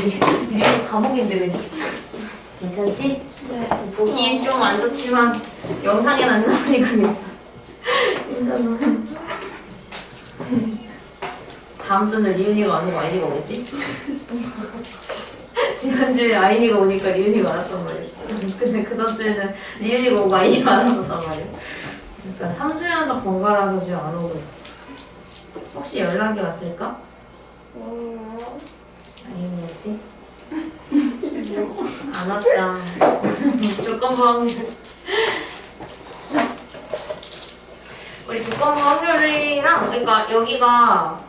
리은이 감옥인데 그냥. 괜찮지? 네. 보기엔 좀 안 좋지만 영상엔 안 나오니까 괜찮아. 다음 주는 리은이가 안 오고 아이니가 오겠지? 지난주에 아이니가 오니까 리은이가 안 왔단 말이야. 근데 그 전주에는 리은이가 오고 아이니가 안 왔단 말이야. 그러니까 3주 연속 번갈아서 지금 안 오고 있어. 혹시 연락이 왔을까? 아이니였지? 안 왔다. 조건부 확률. 우리 조건부 확률이랑, 그러니까 여기가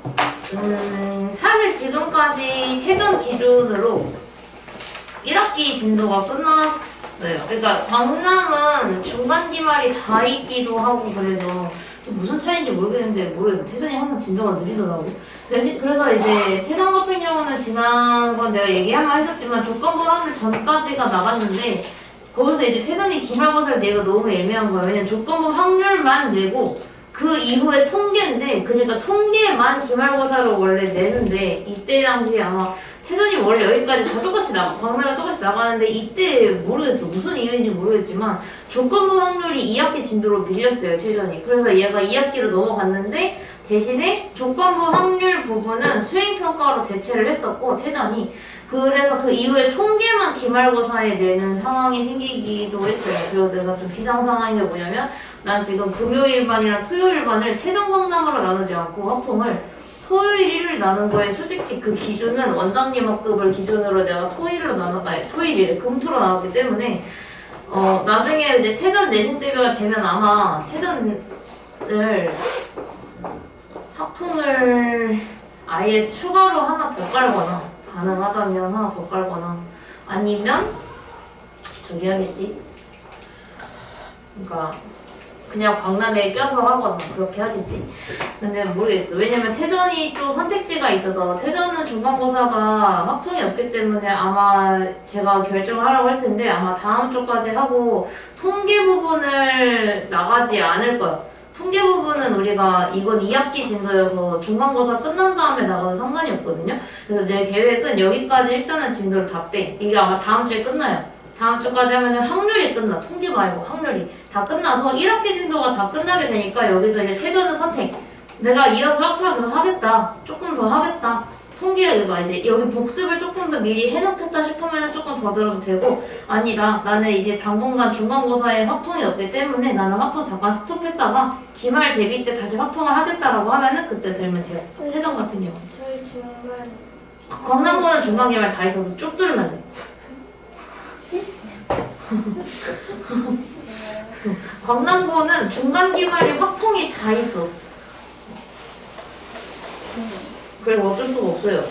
사실 지금까지 태전 기준으로 1학기 진도가 끝났어요. 그러니까 강남은 중간 기말이 다 있기도 하고 그래서 무슨 차이인지 모르겠어요. 태전이 항상 진도가 느리더라고. 그래서 이제 태전 같은 경우는 지난번 내가 얘기하면 했었지만 조건부 확률 전까지가 나갔는데 거기서 이제 태전이 기말고사를 내가 너무 애매한 거야. 왜냐면 조건부 확률만 내고 그 이후에 통계인데, 그러니까 통계만 기말고사로 원래 내는데, 이때 당시에 아마 태전이 원래 여기까지 다 똑같이 광남이 똑같이 나가는데, 이때 모르겠어. 무슨 이유인지 모르겠지만, 조건부 확률이 2학기 진도로 밀렸어요, 태전이. 그래서 얘가 2학기로 넘어갔는데, 대신에 조건부 확률 부분은 수행평가로 제체를 했었고, 태전이. 그래서 그 이후에 통계만 기말고사에 내는 상황이 생기기도 했어요. 그리고 내가 좀 비상 상황인 게 뭐냐면, 난 지금 금요일 반이랑 토요일 반을 최종 강남으로 나누지 않고 확통을 토요일 1을 나눈 거에 솔직히 그 기준은 원장님 학급을 기준으로 내가 토요일이래 금토로 나눴기 때문에 나중에 이제 태전 내신 대비가 되면 아마 태전을 확통을 아예 추가로 하나 더 깔거나 가능하다면 하나 더 깔거나 아니면 저기 하겠지. 그러니까 그냥 광남에 껴서 하거나 그렇게 하겠지. 근데 모르겠어. 왜냐면 태전이 또 선택지가 있어서 태전은 중간고사가 확통이 없기 때문에 아마 제가 결정을 하라고 할 텐데 아마 다음 주까지 하고 통계 부분을 나가지 않을 거야. 통계 부분은 우리가 이건 2학기 진도여서 중간고사 끝난 다음에 나가도 상관이 없거든요. 그래서 내 계획은 여기까지 일단은 진도를 다 빼. 이게 아마 다음 주에 끝나요. 다음 주까지 하면은 확률이 끝나. 통계 말고 확률이 다 끝나서 1학기 진도가 다 끝나게 되니까 여기서 이제 태전은 선택. 내가 이어서 확통을 계속 하겠다. 조금 더 하겠다. 통계가 이제 여기 복습을 조금 더 미리 해놓겠다 싶으면 조금 더 들어도 되고 아니다. 나는 이제 당분간 중간고사에 확통이 없기 때문에 나는 확통 잠깐 스톱했다가 기말 대비 때 다시 확통을 하겠다라고 하면은 그때 들면 돼요. 태전 같은 경우. 저희 중간 강남고는 중간 기말 다 있어서 쭉 들으면 돼. 광남고는 중간 기말이 확통이 다 있어. 그리고 어쩔 수가 없어요.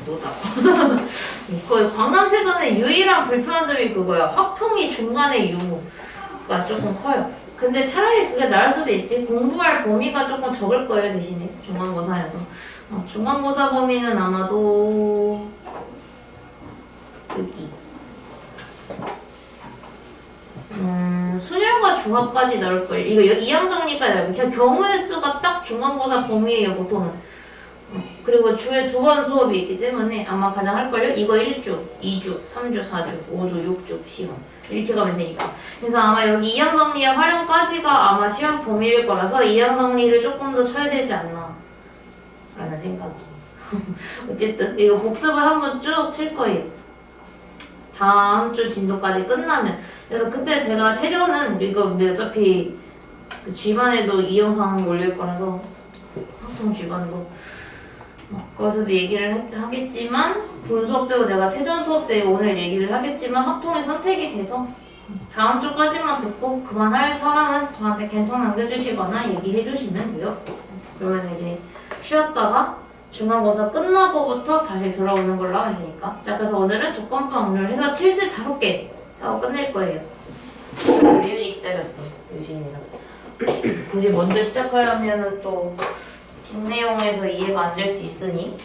노다. 거의 광남체전의 유일한 불편한 점이 그거야. 확통이 중간에 유가 조금 커요. 근데 차라리 그게 나을 수도 있지. 공부할 범위가 조금 적을 거예요, 대신에. 중간고사여서. 중간고사 범위는 아마도 여기. 수열과 조합까지 나올 거예요. 이거 2양 정리까지 나올 거예요. 경우의 수가 딱 중간고사 범위예요, 보통은. 그리고 주에 2번 수업이 있기 때문에 아마 가능할걸요? 이거 1주, 2주, 3주, 4주, 5주, 6주, 시험. 이렇게 가면 되니까. 그래서 아마 여기 2양 정리의 활용까지가 아마 시험 범위일 거라서 2양 정리를 조금 더 쳐야 되지 않나. 라는 생각이. 어쨌든, 이거 복습을 한번 쭉 칠 거예요. 다음 주 진도까지 끝나면. 그래서 그때 제가 태전은 이거 근데 어차피 그 G반에도 이 영상 올릴 거라서 확통 G반도 거기서도 얘기를 하겠지만 본 수업 때도 내가 태전 수업 때 오늘 얘기를 하겠지만 확통이 선택이 돼서 다음 주까지만 듣고 그만할 사람은 저한테 겐통 남겨주시거나 얘기해 주시면 돼요. 그러면 이제 쉬었다가 중간고사 끝나고부터 다시 들어오는 걸로 하면 되니까. 자, 그래서 오늘은 조건부 확률 해서 필수 5개 하고 끝낼 거예요. 유진이 기다렸어. 유진이랑. 굳이 먼저 시작하려면은 또 뒷내용에서 이해가 안 될 수 있으니.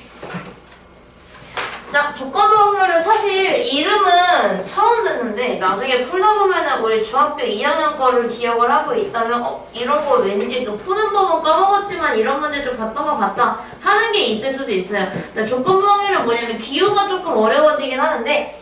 자, 조건부 확률을 사실 이름은 처음 듣는데 나중에 풀다 보면은 우리 중학교 2학년 거를 기억을 하고 있다면 이런 거 왠지 그 푸는 법은 까먹었지만 잠깐 이런 문제 좀 봤던 것 같다 하는 게 있을 수도 있어요. 조건부 확률은 뭐냐면 기호가 조금 어려워지긴 하는데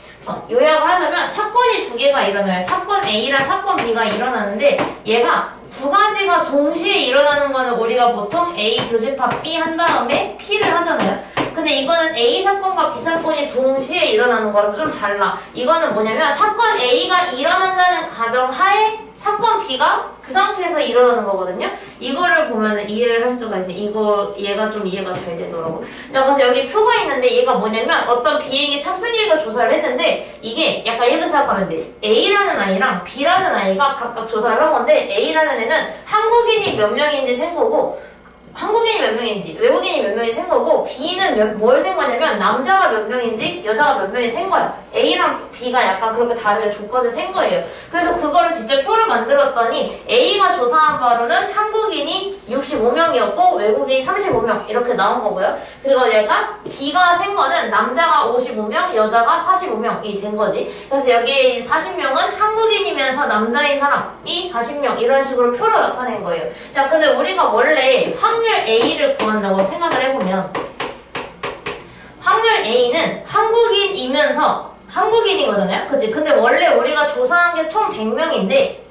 요약을 하자면 사건이 두 개가 일어나요. 사건 A랑 사건 B가 일어나는데 얘가 두 가지가 동시에 일어나는 거는 우리가 보통 A 교집합 B 한 다음에 P를 하잖아요. 근데 이거는 A 사건과 B 사건이 동시에 일어나는 거라서 좀 달라. 이거는 뭐냐면 사건 A가 일어난다는 가정하에 사건 B가 그 상태에서 일어나는 거거든요. 이거를 보면은 이해를 할 수가 있어요. 얘가 좀 이해가 잘 되더라고. 자, 그래서 여기 표가 있는데 얘가 뭐냐면 어떤 비행기 탑승객을 조사를 했는데 이게 약간 이렇게 생각하면 돼. A라는 아이랑 B라는 아이가 각각 조사를 한 건데 A라는 애는 한국인이 몇 명인지 센 거고 한국인이 몇 명인지 외국인이 몇 명이 센 거고 B는 뭘 센 거냐면 남자가 몇 명인지 여자가 몇 명이 센 거야. A랑 B가 약간 그렇게 다르게 조건을 센 거예요. 그래서 그거를 직접 표를 만들었더니 A가 조사한 바로는 한국인이 65명이었고 외국인이 35명 이렇게 나온 거고요. 그리고 얘가 B가 센 거는 남자가 55명 여자가 45명이 된 거지. 그래서 여기 40명은 한국인이면서 남자인 사람이 40명 이런 식으로 표로 나타낸 거예요. 자, 근데 우리가 원래 확률 A를 구한다고 생각을 해보면 확률 A는 한국인이면서 한국인인 거잖아요. 그치? 근데 원래 우리가 조사한 게 총 100명인데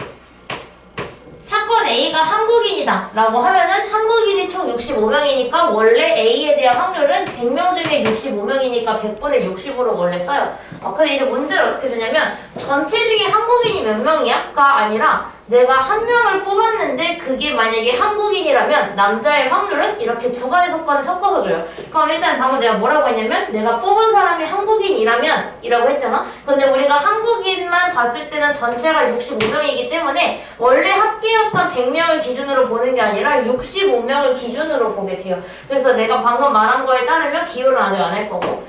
사건 A가 한국인이다 라고 하면은 한국인이 총 65명이니까 원래 A에 대한 확률은 100명 중에 65명이니까 100분의 60으로 원래 써요. 근데 이제 문제를 어떻게 주냐면 전체 중에 한국인이 몇 명이야?가 아니라 내가 한 명을 뽑았는데 그게 만약에 한국인이라면 남자의 확률은 이렇게 두 가지 조건을 섞어서 줘요. 그럼 일단 방금 내가 뭐라고 했냐면 내가 뽑은 사람이 한국인이라면 이라고 했잖아. 근데 우리가 한국인만 봤을 때는 전체가 65명이기 때문에 원래 합계였던 100명을 기준으로 보는 게 아니라 65명을 기준으로 보게 돼요. 그래서 내가 방금 말한 거에 따르면 기호를 아직 안 할 거고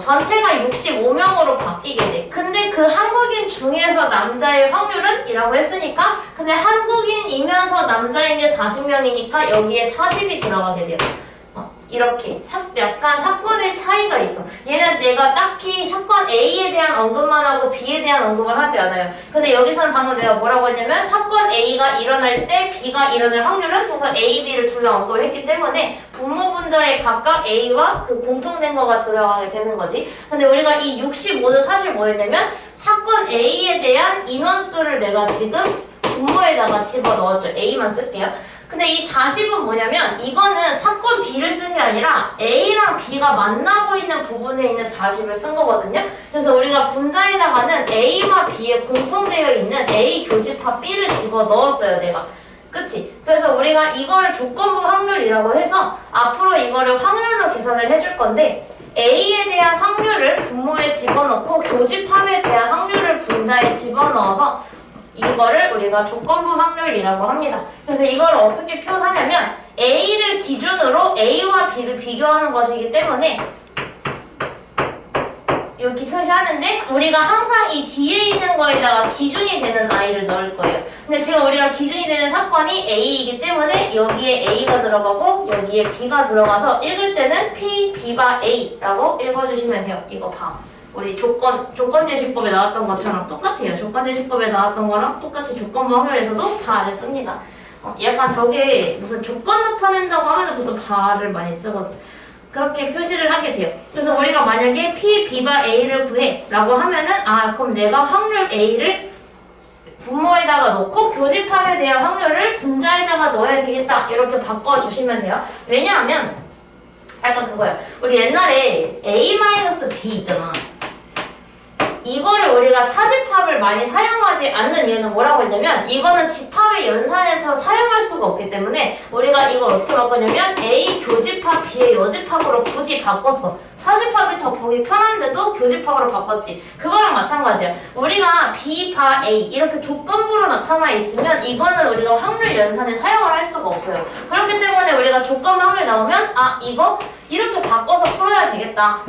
전체가 65명으로 바뀌게 돼. 근데 그 한국인 중에서 남자의 확률은? 이라고 했으니까 근데 한국인이면서 남자인 게 40명이니까 여기에 40이 들어가게 돼요. 이렇게 약간 사건의 차이가 있어. 얘가 딱히 사건 A에 대한 언급만 하고 B에 대한 언급을 하지 않아요. 근데 여기서는 방금 내가 뭐라고 했냐면 사건 A가 일어날 때 B가 일어날 확률은 해서 A, B를 둘 다 언급을 했기 때문에 분모분자에 각각 A와 그 공통된 거가 들어가게 되는 거지. 근데 우리가 이 65는 사실 뭐였냐면 사건 A에 대한 인원수를 내가 지금 분모에다가 집어넣었죠. A만 쓸게요. 근데 이 40은 뭐냐면 이거는 사건 B를 쓴 게 아니라 A랑 B가 만나고 있는 부분에 있는 40을 쓴 거거든요. 그래서 우리가 분자에다가는 A와 B에 공통되어 있는 A 교집합 B를 집어넣었어요, 내가. 그치? 그래서 우리가 이거를 조건부 확률이라고 해서 앞으로 이거를 확률로 계산을 해줄 건데 A에 대한 확률을 분모에 집어넣고 교집합에 대한 확률을 분자에 집어넣어서 이거를 우리가 조건부 확률이라고 합니다. 그래서 이걸 어떻게 표현하냐면 A를 기준으로 A와 B를 비교하는 것이기 때문에 이렇게 표시하는데 우리가 항상 이 뒤에 있는 거에다가 기준이 되는 I를 넣을 거예요. 근데 지금 우리가 기준이 되는 사건이 A이기 때문에 여기에 A가 들어가고 여기에 B가 들어가서 읽을 때는 P, B가 A라고 읽어주시면 돼요. 이거 봐. 우리 조건제시법에 나왔던 것처럼 똑같아요. 조건제시법에 나왔던 거랑 똑같이 조건부 확률에서도 바를 씁니다. 약간 저게 무슨 조건 나타낸다고 하면 보통 바를 많이 쓰거든. 그렇게 표시를 하게 돼요. 그래서 우리가 만약에 P, B가 A를 구해 라고 하면은 그럼 내가 확률 A를 분모에다가 넣고 교집합에 대한 확률을 분자에다가 넣어야 되겠다. 이렇게 바꿔주시면 돼요. 왜냐하면 약간 그거야. 우리 옛날에 A-B 있잖아. 이거를 우리가 차집합을 많이 사용하지 않는 이유는 뭐라고 했냐면 이거는 집합의 연산에서 사용할 수가 없기 때문에 우리가 이걸 어떻게 바꿨냐면 A 교집합 B의 여집합으로 굳이 바꿨어. 차집합이 더 보기 편한데도 교집합으로 바꿨지. 그거랑 마찬가지야. 우리가 B, 바, A 이렇게 조건부로 나타나 있으면 이거는 우리가 확률 연산에 사용을 할 수가 없어요. 그렇기 때문에 우리가 조건부 확률 나오면 이거 이렇게 바꿔서 풀어야 되겠다.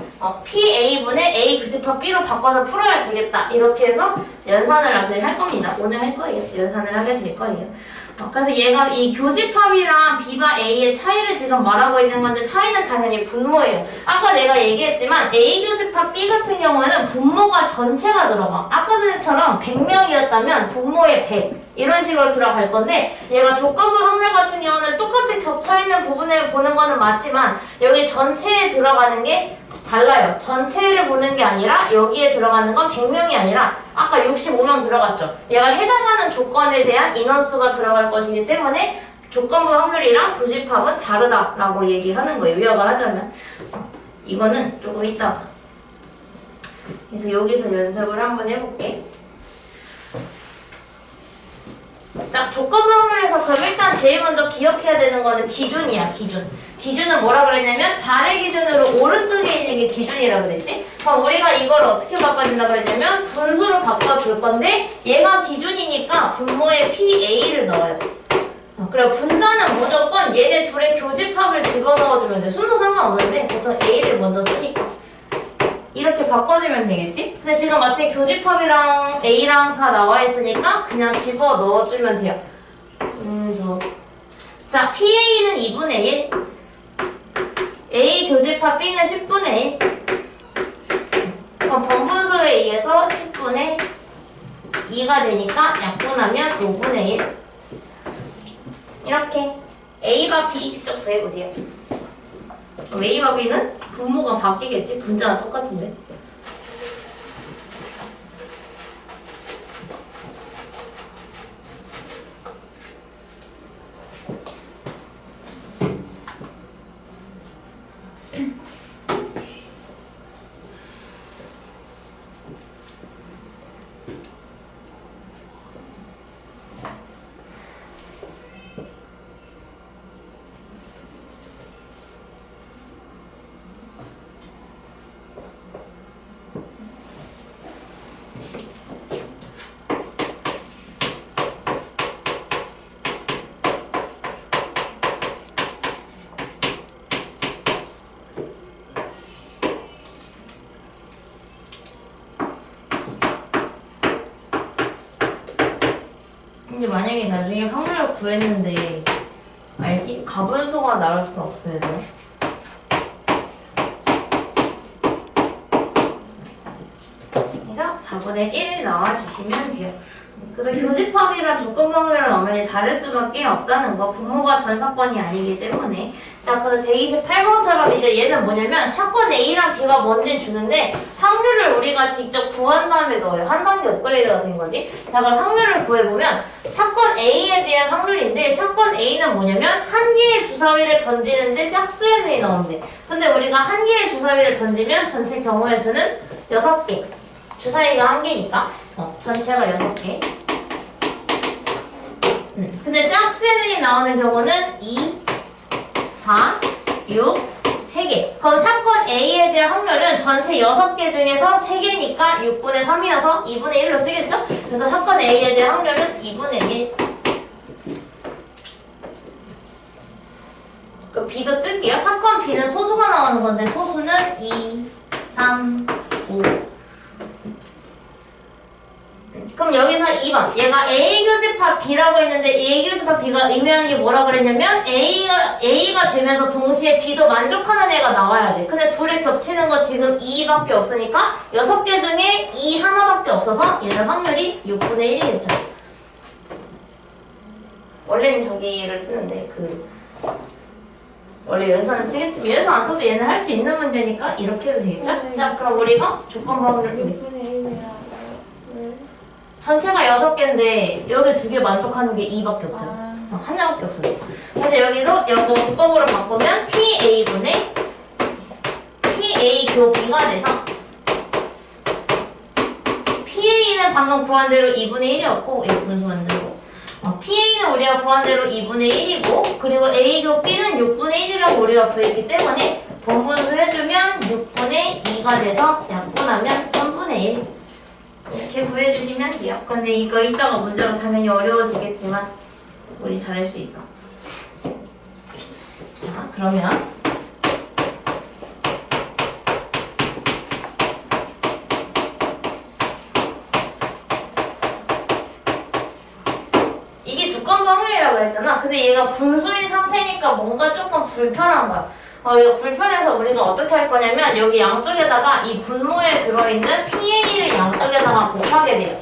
PA분의 A 교집합 B로 바꿔서 풀어야 되겠다. 이렇게 해서 연산을 하게 할 겁니다. 오늘 할 거예요. 연산을 하게 될 거예요. 그래서 얘가 이 교집합이랑 B와 A의 차이를 지금 말하고 있는 건데 차이는 당연히 분모예요. 아까 내가 얘기했지만 A 교집합 B 같은 경우에는 분모가 전체가 들어가. 아까 전에처럼 100명이었다면 분모에 100 이런 식으로 들어갈 건데 얘가 조건부 확률 같은 경우는 똑같이 겹쳐있는 부분이 6분의 1 보는 거는 맞지만 여기 전체에 들어가는 게 달라요. 전체를 보는 게 아니라 여기에 들어가는 건 100명이 아니라 아까 65명 들어갔죠. 얘가 해당하는 조건에 대한 인원수가 들어갈 것이기 때문에 조건부 확률이랑 교집합은 다르다라고 얘기하는 거예요. 요약을 하자면. 이거는 조금 이따가. 그래서 여기서 연습을 한번 해볼게. 자, 조건부 확률에서 그럼 일단 제일 먼저 기억해야 되는 거는 기준이야, 기준. 기준은 뭐라 그랬냐면 발의 기준으로 오른쪽에 있는 게 기준이라 그랬지? 그럼 우리가 이걸 어떻게 바꿔준다 그랬냐면 분수로 바꿔줄 건데 얘가 기준이니까 분모에 PA를 넣어요. 그리고 분자는 무조건 얘네 둘의 교집합을 집어넣어주면 돼. 순서 상관없는데 보통 A를 먼저 쓰니까. 이렇게 바꿔주면 되겠지? 근데 지금 마치 교집합이랑 A랑 다 나와 있으니까 그냥 집어 넣어주면 돼요. 분수. 자, PA는 2분의 1. A 교집합 B는 10분의 1. 그럼 번분수에 의해서 10분의 2가 되니까 약분하면 5분의 1. 이렇게 A와 B 직접 구해보세요. 그럼 A와 B는 분모가 바뀌겠지? 분자는 똑같은데. 근데 만약에 나중에 확률을 구했는데 알지? 가분수가 나올 수 없어야 돼. 그래서 4분의 1 나와주시면 돼요. 그래서 교집합이랑 조건방울이랑 엄연히 다를 수밖에 없다는 거. 분모가 전 사건이 아니기 때문에. 자, 그래서 128번처럼 이제 얘는 뭐냐면 사건 A랑 B가 뭔지 주는데 확률을 우리가 직접 구한 다음에 넣어요. 한 단계 업그레이드가 된 거지. 자, 그럼 확률을 구해보면 사건 A에 대한 확률인데 사건 A는 뭐냐면 한 개의 주사위를 던지는데 짝수의 놈이 나온대. 근데 우리가 한 개의 주사위를 던지면 전체 경우의 수는 6개. 주사위가 한 개니까 전체가 6개. 근데 짝수의 놈이 나오는 경우는 2, 4, 6, 3개. 그럼 사건 A에 대한 확률은 전체 6개 중에서 3개니까 6분의 3이어서 2분의 1로 쓰겠죠? 그래서 사건 A에 대한 확률은 2분의 1. 그 B도 쓸게요. 사건 B는 소수가 나오는 건데 소수는 2, 3, 5. 그럼 여기서 2번. 얘가 A 교집합 B라고 했는데 A 교집합 B가 의미하는 게 뭐라 그랬냐면 A가 되면서 동시에 B도 만족하는 애가 나와야 돼. 근데 둘이 겹치는 거 지금 2밖에 없으니까 6개 중에 2 하나밖에 없어서 얘는 확률이 6분의 1이겠죠. 원래는 저기를 쓰는데 원래 연산을 쓰겠지만 연산 안 써도 얘는 할 수 있는 문제니까 이렇게 해도 되겠죠? 자, 그럼 우리가 조건 확률을 전체가 6개인데 여기 2개 만족하는 게 2밖에 없잖아. 하나밖에 없어서. 그래서 여기서 이거 조건부로 바꾸면 PA분의 PA 교 B가 돼서 PA는 방금 구한 대로 2분의 1이었고 이거 분수 만들고 PA는 우리가 구한 대로 2분의 1이고 그리고 A 교 B는 6분의 1이라고 우리가 구했기 때문에 본분수 해주면 6분의 2가 돼서 약분하면 3분의 1 이렇게 구해주시면 돼요. 근데 이거 이따가 문제가 당연히 어려워지겠지만 우리 잘할 수 있어. 자, 그러면 이게 조건부 확률이라고 그랬잖아. 근데 얘가 분수인 상태니까 뭔가 조금 불편한 거야. 이거 불편해서 우리가 어떻게 할 거냐면 여기 양쪽에다가 이 분모에 들어있는 PA를 양쪽에다가 곱하게 돼요.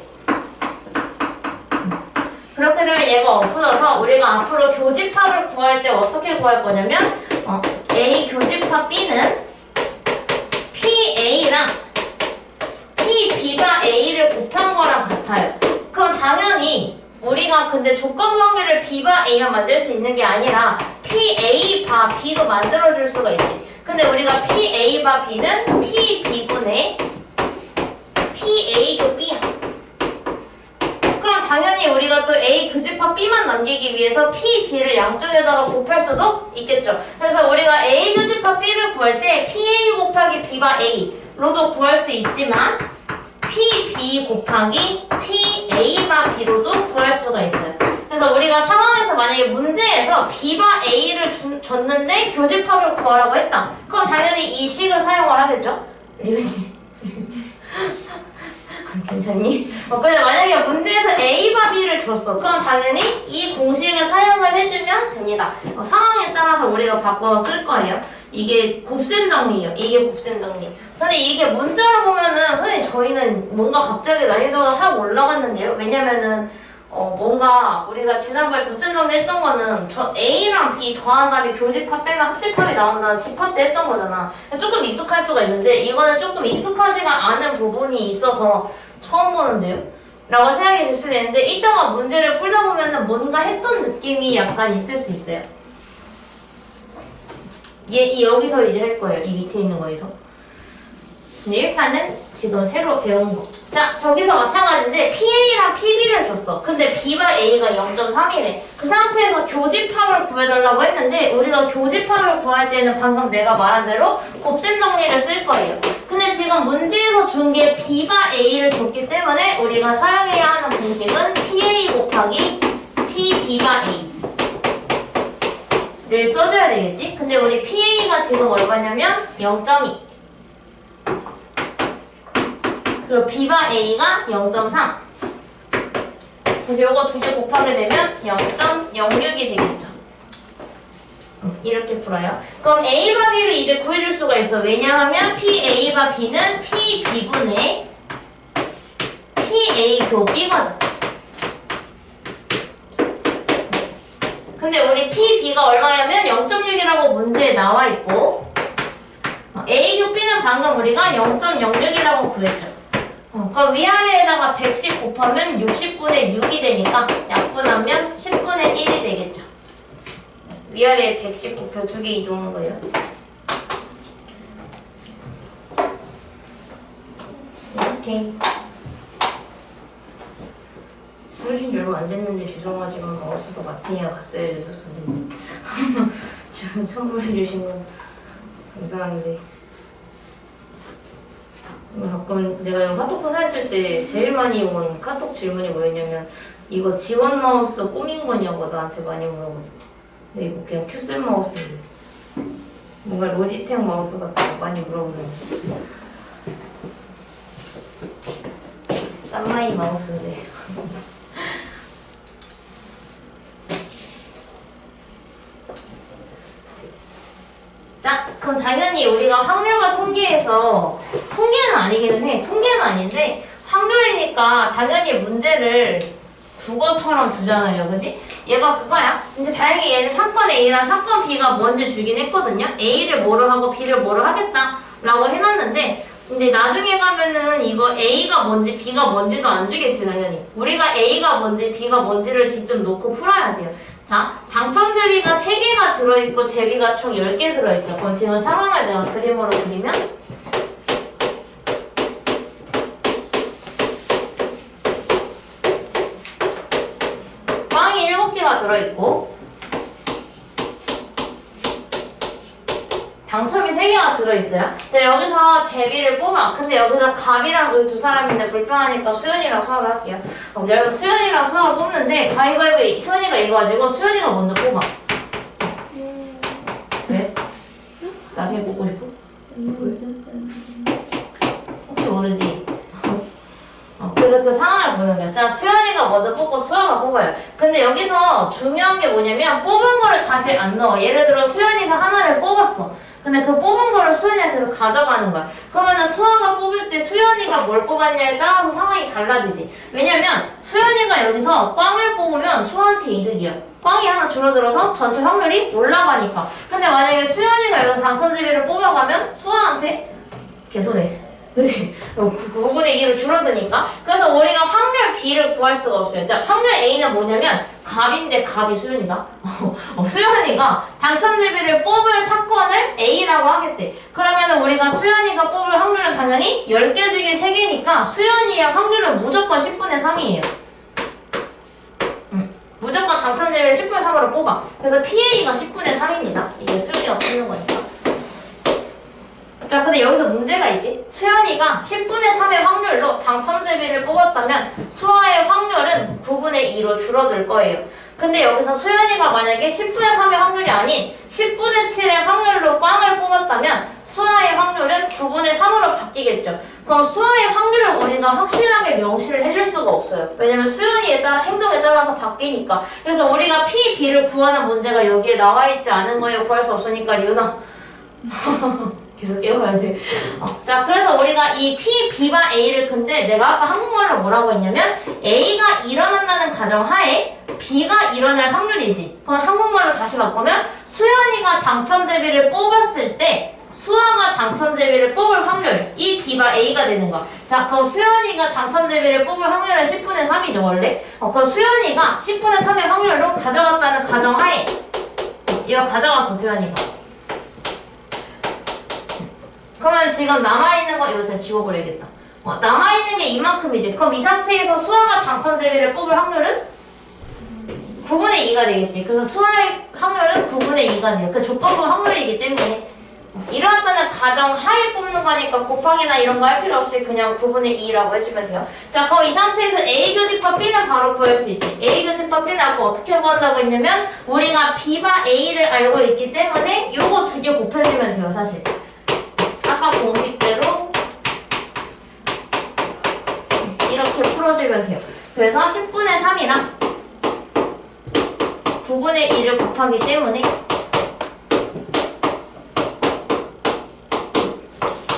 그렇게 되면 얘가 없어져서 우리가 앞으로 교집합을 구할 때 어떻게 구할 거냐면 A 교집합 B는 PA랑 PB가 A를 곱한 거랑 같아요. 그럼 당연히 우리가 근데 조건 관계를 B바 A가 만들 수 있는 게 아니라 PA 바 B도 만들어줄 수가 있지. 근데 우리가 PA 바 B는 PB분의 PA 교 B야. 그럼 당연히 우리가 또 A 교집합 B만 남기기 위해서 PB를 양쪽에다가 곱할 수도 있겠죠. 그래서 우리가 A 교집합 B를 구할 때 PA 곱하기 B바 A로도 구할 수 있지만 PB 곱하기 PA바 B로도 구할 수가 있어요. 그래서 우리가 상황에서 만약에 문제에서 B바 A를 줬는데 교집합을 구하라고 했다. 그럼 당연히 이 식을 사용을 하겠죠? 리은이 괜찮니? 근데 만약에 문제에서 A바 B를 줬어. 그럼 당연히 이 공식을 사용을 해주면 됩니다. 상황에 따라서 우리가 바꿔서 쓸 거예요. 이게 곱셈 정리예요. 이게 곱셈 정리. 근데 이게 문자로 보면은 선생님 저희는 뭔가 갑자기 난이도가 확 올라갔는데요. 왜냐면은 뭔가 우리가 지난번에 덧셈 정리 했던 거는 저 A랑 B 더한 다음에 교집합 빼면 합집합이 나온다는 집합 때 했던 거잖아. 조금 익숙할 수가 있는데 이거는 조금 익숙하지가 않은 부분이 있어서 처음 보는데요? 라고 생각이 들 수도 있는데 이따가 문제를 풀다 보면은 뭔가 했던 느낌이 약간 있을 수 있어요. 여기서 이제 할 거예요. 이 밑에 있는 거에서. 근데 1판은 지금 새로 배운 거. 자, 저기서 마찬가지인데 PA랑 PB를 줬어. 근데 B와 A가 0.3이래. 그 상태에서 교집합을 구해달라고 했는데 우리가 교집합을 구할 때는 방금 내가 말한 대로 곱셈 정리를 쓸 거예요. 근데 지금 문제에서 준 게 B와 A를 줬기 때문에 우리가 사용해야 하는 공식은 PA 곱하기 PB와 A를 써줘야 되겠지? 근데 우리 PA가 지금 얼마냐면 0.2. 그리고 B바 A가 0.3. 그래서 요거 두 개 곱하게 되면 0.06이 되겠죠. 이렇게 풀어요. 그럼 A바 B를 이제 구해줄 수가 있어. 왜냐하면 PA바 B는 PB분의 PA 교 B거든. 근데 우리 PB가 얼마냐면 0.6이라고 문제에 나와 있고 A 교 B는 방금 우리가 0.06이라고 구했죠. 그럼 위아래에다가 100씩 곱하면 60분의 6이 되니까 약분하면 10분의 1이 되겠죠. 위아래에 100씩 곱해 두 개 이동한 거예요. 이렇게. 부르신 지 얼마 안 됐는데 죄송하지만 마우스도 마틴이가 갔어야 해서 선생님. 지금 선물해 주신 건 감사한데. 가끔 내가 이거 카톡 프사했을 때 제일 많이 온 카톡 질문이 뭐였냐면 이거 지원 마우스 꾸민 거냐고 나한테 많이 물어보거든. 근데 이거 그냥 큐셀 마우스인데 뭔가 로지텍 마우스 같다고 많이 물어보는데 쌈마이 마우스인데 자, 그럼 당연히 우리가 확률과 통계에서 통계는 아니기는 해. 통계는 아닌데 확률이니까 당연히 문제를 국어처럼 주잖아요. 그지? 얘가 그거야. 근데 다행히 얘는 사건 A랑 사건 B가 뭔지 주긴 했거든요. A를 뭐로 하고 B를 뭐로 하겠다 라고 해놨는데 근데 나중에 가면은 이거 A가 뭔지 B가 뭔지도 안 주겠지 당연히. 우리가 A가 뭔지 B가 뭔지를 직접 놓고 풀어야 돼요. 자, 당첨 제비가 3개가 들어있고 제비가 총 10개 들어있어. 그럼 지금 상황을 내가 그림으로 그리면 꽝이 7개가 들어있고 당첨이 3개가 들어있어요. 자, 여기서 제비를 뽑아. 근데 여기서 갑이랑 그 두 사람인데 불편하니까 수연이랑 수학을 할게요. 여기서 수연이랑 수학을 뽑는데 가위바위보 수연이가 이거 가지고 수연이가 먼저 뽑아. 왜? 나중에 뽑고 싶어? 혹시 모르지? 그래서 그 상황을 보는 거야. 자, 수연이가 먼저 뽑고 수아가 뽑아요. 근데 여기서 중요한 게 뭐냐면 뽑은 거를 다시 안 넣어. 예를 들어 수연이가 하나를 뽑았어. 근데 그 뽑은 거를 수연이한테서 가져가는 거야. 그러면은 수아가 뽑을 때 수연이가 뭘 뽑았냐에 따라서 상황이 달라지지. 왜냐면 수연이가 여기서 꽝을 뽑으면 수아한테 이득이야. 꽝이 하나 줄어들어서 전체 확률이 올라가니까. 근데 만약에 수연이가 여기서 당첨제비를 뽑아가면 수아한테 개손해. 그치? 9분의 2로 줄어드니까. 그래서 우리가 확률 B를 구할 수가 없어요. 자, 확률 A는 뭐냐면 갑인데 갑이 수연이다. 수연이가 당첨제비를 뽑을 사건을 A라고 하겠대. 그러면 우리가 수연이가 뽑을 확률은 당연히 10개 중에 3개니까 수연이의 확률은 무조건 10분의 3이에요. 무조건 당첨제비를 10분의 3으로 뽑아. 그래서 PA가 10분의 3입니다. 이게 수연이가 뽑는 거니까. 자, 근데 여기서 문제가 있지. 수연이가 10분의 3의 확률로 당첨제비를 뽑았다면 수아의 확률은 9분의 2로 줄어들 거예요. 근데 여기서 수연이가 만약에 10분의 3의 확률이 아닌 10분의 7의 확률로 꽝을 뽑았다면 수아의 확률은 9분의 3으로 바뀌겠죠. 그럼 수아의 확률을 우리가 확실하게 명시를 해줄 수가 없어요. 왜냐면 수연이에 따라 행동에 따라서 바뀌니까. 그래서 우리가 P, B를 구하는 문제가 여기에 나와 있지 않은 거예요. 구할 수 없으니까 리은아 계속 깨워야 돼. 자, 그래서 우리가 이 P, B와 A를 근데 내가 아까 한국말로 뭐라고 했냐면 A가 일어난다는 가정하에 B가 일어날 확률이지. 그럼 한국말로 다시 바꾸면 수연이가 당첨제비를 뽑았을 때 수아가 당첨제비를 뽑을 확률 이 B가 A가 되는 거야. 자, 그럼 수연이가 당첨제비를 뽑을 확률은 10분의 3이죠 원래. 그럼 수연이가 10분의 3의 확률로 가져갔다는 가정하에 이거 가져갔어 수연이가. 그러면 지금 남아있는 거 이거 제가 지워버려야겠다. 남아있는 게 이만큼이지. 그럼 이 상태에서 수아가 당첨제비를 뽑을 확률은 9분의 2가 되겠지. 그래서 수아의 확률은 9분의 2가 돼요. 그 조건부 확률이기 때문에 일어났다는 가정 하에 뽑는 거니까 곱하기나 이런 거 할 필요 없이 그냥 9분의 2라고 해주면 돼요. 자, 그럼 이 상태에서 A 교집합 B는 바로 구할 수 있지. A 교집합 B는 아까 어떻게 구한다고 했냐면 우리가 B와 A를 알고 있기 때문에 요거 두 개 곱해주면 돼요 사실. 아까 공식대로 이렇게 풀어주면 돼요. 그래서 10분의 3이랑 9분의 2를 곱하기 때문에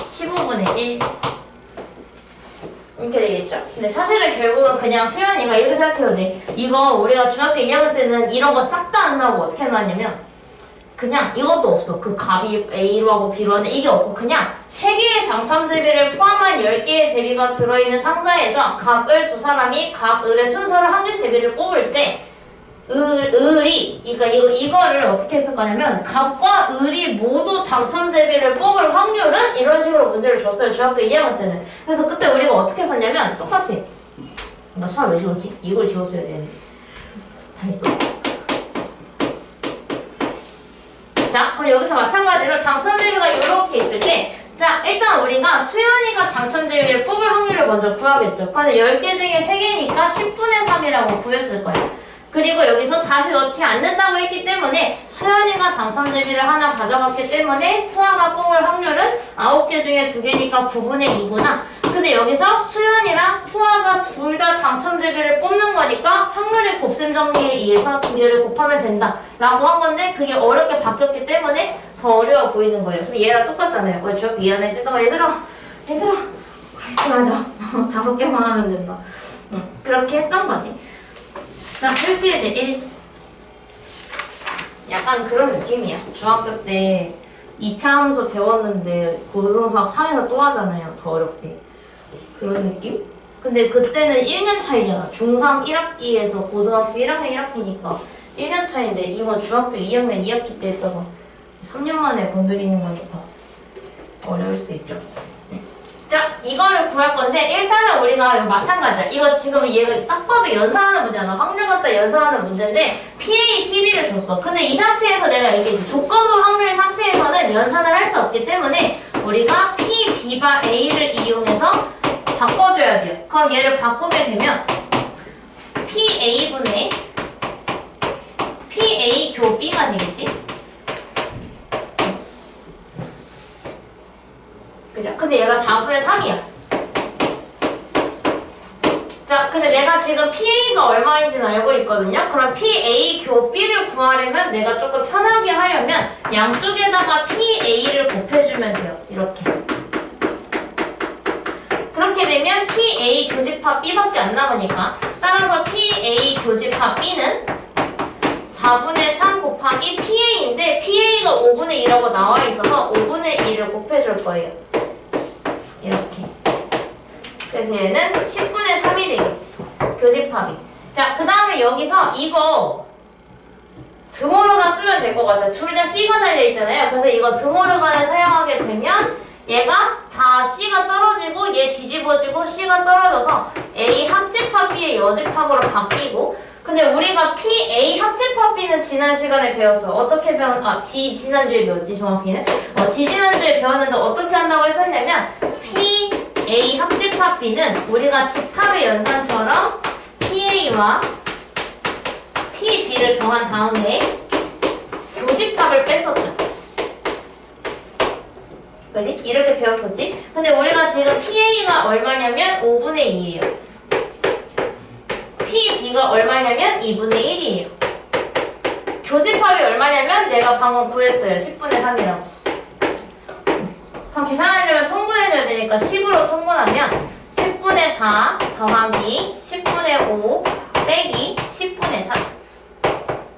15분의 1 이렇게 되겠죠? 근데 사실은 결국은 그냥 수연이가 이렇게 생각해도 돼. 이거 우리가 중학교 2학년 때는 이런 거 싹 다 안 나오고 어떻게 나왔냐면 그냥 이것도 없어. 그 값이 A로 하고 B로 하는데 이게 없고 그냥 3개의 당첨제비를 포함한 10개의 제비가 들어있는 상자에서 갑을 두 사람이 갑, 을의 순서를 한 개씩 제비를 뽑을 때 을이 그러니까 이거를 어떻게 했을 거냐면 갑과 을이 모두 당첨제비를 뽑을 확률은 이런 식으로 문제를 줬어요. 중학교 2학년 때는. 그래서 그때 우리가 어떻게 썼냐면 똑같아. 나 수학 왜 지웠지? 이걸 지웠어야 되는데. 다 했어. 자, 그럼 여기서 마찬가지로 당첨제비가 이렇게 있을 때 자, 일단 우리가 수연이가 당첨제비를 뽑을 확률을 먼저 구하겠죠. 근데 10개 중에 3개니까 10분의 3이라고 구했을 거예요. 그리고 여기서 다시 넣지 않는다고 했기 때문에 수연이가 당첨제비를 하나 가져갔기 때문에 수아가 뽑을 확률은 9개 중에 2개니까 9분의 2구나. 근데 여기서 수연이랑 수아가 둘 다 당첨제비를 뽑는 거니까 확률의 곱셈 정리에 의해서 2개를 곱하면 된다 라고 한 건데 그게 어렵게 바뀌었기 때문에 더 어려워 보이는 거예요. 근데 얘랑 똑같잖아요. 우리 중학교 2학년 때다가 얘들아 하자 5개만 하면 된다. 그렇게 했던 거지. 자, 필수예제 1. 약간 그런 느낌이야. 중학교 때 2차 함수 배웠는데 고등수학 3에서 또 하잖아요. 더 어렵게. 그런 느낌? 근데 그때는 1년 차이잖아. 중3 1학기에서 고등학교 1학년 1학기니까 1년 차인데 이번 중학교 2학년 2학기 때 했다가 3년 만에 건드리는 거니까 어려울 수 있죠. 자, 이거를 구할 건데 일단은 우리가 이거 마찬가지야. 이거 지금 얘가 딱 봐도 연산하는 문제잖아. 확률 갖다 연산하는 문제인데 PA, PB를 줬어. 근데 이 상태에서 내가 이게 조건부 확률 상태에서는 연산을 할 수 없기 때문에 우리가 P, B와 A를 이용해서 바꿔줘야 돼요. 그럼 얘를 바꾸게 되면 PA분의 PA 교 B가 되겠지? 그죠? 근데 얘가 4분의 3이야. 자, 근데 내가 지금 PA가 얼마인지는 알고 있거든요? 그럼 PA 교 B를 구하려면 내가 조금 편하게 하려면 양쪽에다가 PA PA를 곱해주면 돼요. 이렇게. 그렇게 되면 PA 교집합 B밖에 안 남으니까 따라서 PA 교집합 B는 4분의 3 곱하기 PA인데 PA가 5분의 2라고 나와 있어서 5분의 2를 곱해줄 거예요. 이렇게. 그래서 얘는 10분의 3이 되겠지. 교집합이. 자, 그 다음에 여기서 이거 드모르간 쓰면 될 것 같아요. 둘 다 C가 달려있잖아요. 그래서 이거 드모르간을 사용하게 되면 얘가 다 C가 떨어지고 얘 뒤집어지고 C가 떨어져서 A 합집합 B의 여집합으로 바뀌고 근데 우리가 PA 합집합 B는 지난 시간에 배웠어. 어떻게 지난주에 배웠지 정확히는? 지난주에 배웠는데 어떻게 한다고 했었냐면 PA 합집합 B는 우리가 집합의 연산처럼 PA와 PB를 더한 다음에 교집합을 뺐었죠. 그지? 이렇게 배웠었지? 근데 우리가 지금 PA가 얼마냐면 5분의 2예요. PB가 얼마냐면 2분의 1이에요. 교집합이 얼마냐면 내가 방금 구했어요. 10분의 3이라고. 그럼 계산하려면 통분해줘야 되니까 10으로 통분하면 10분의 4 더하기 10분의 5 빼기 10분의 3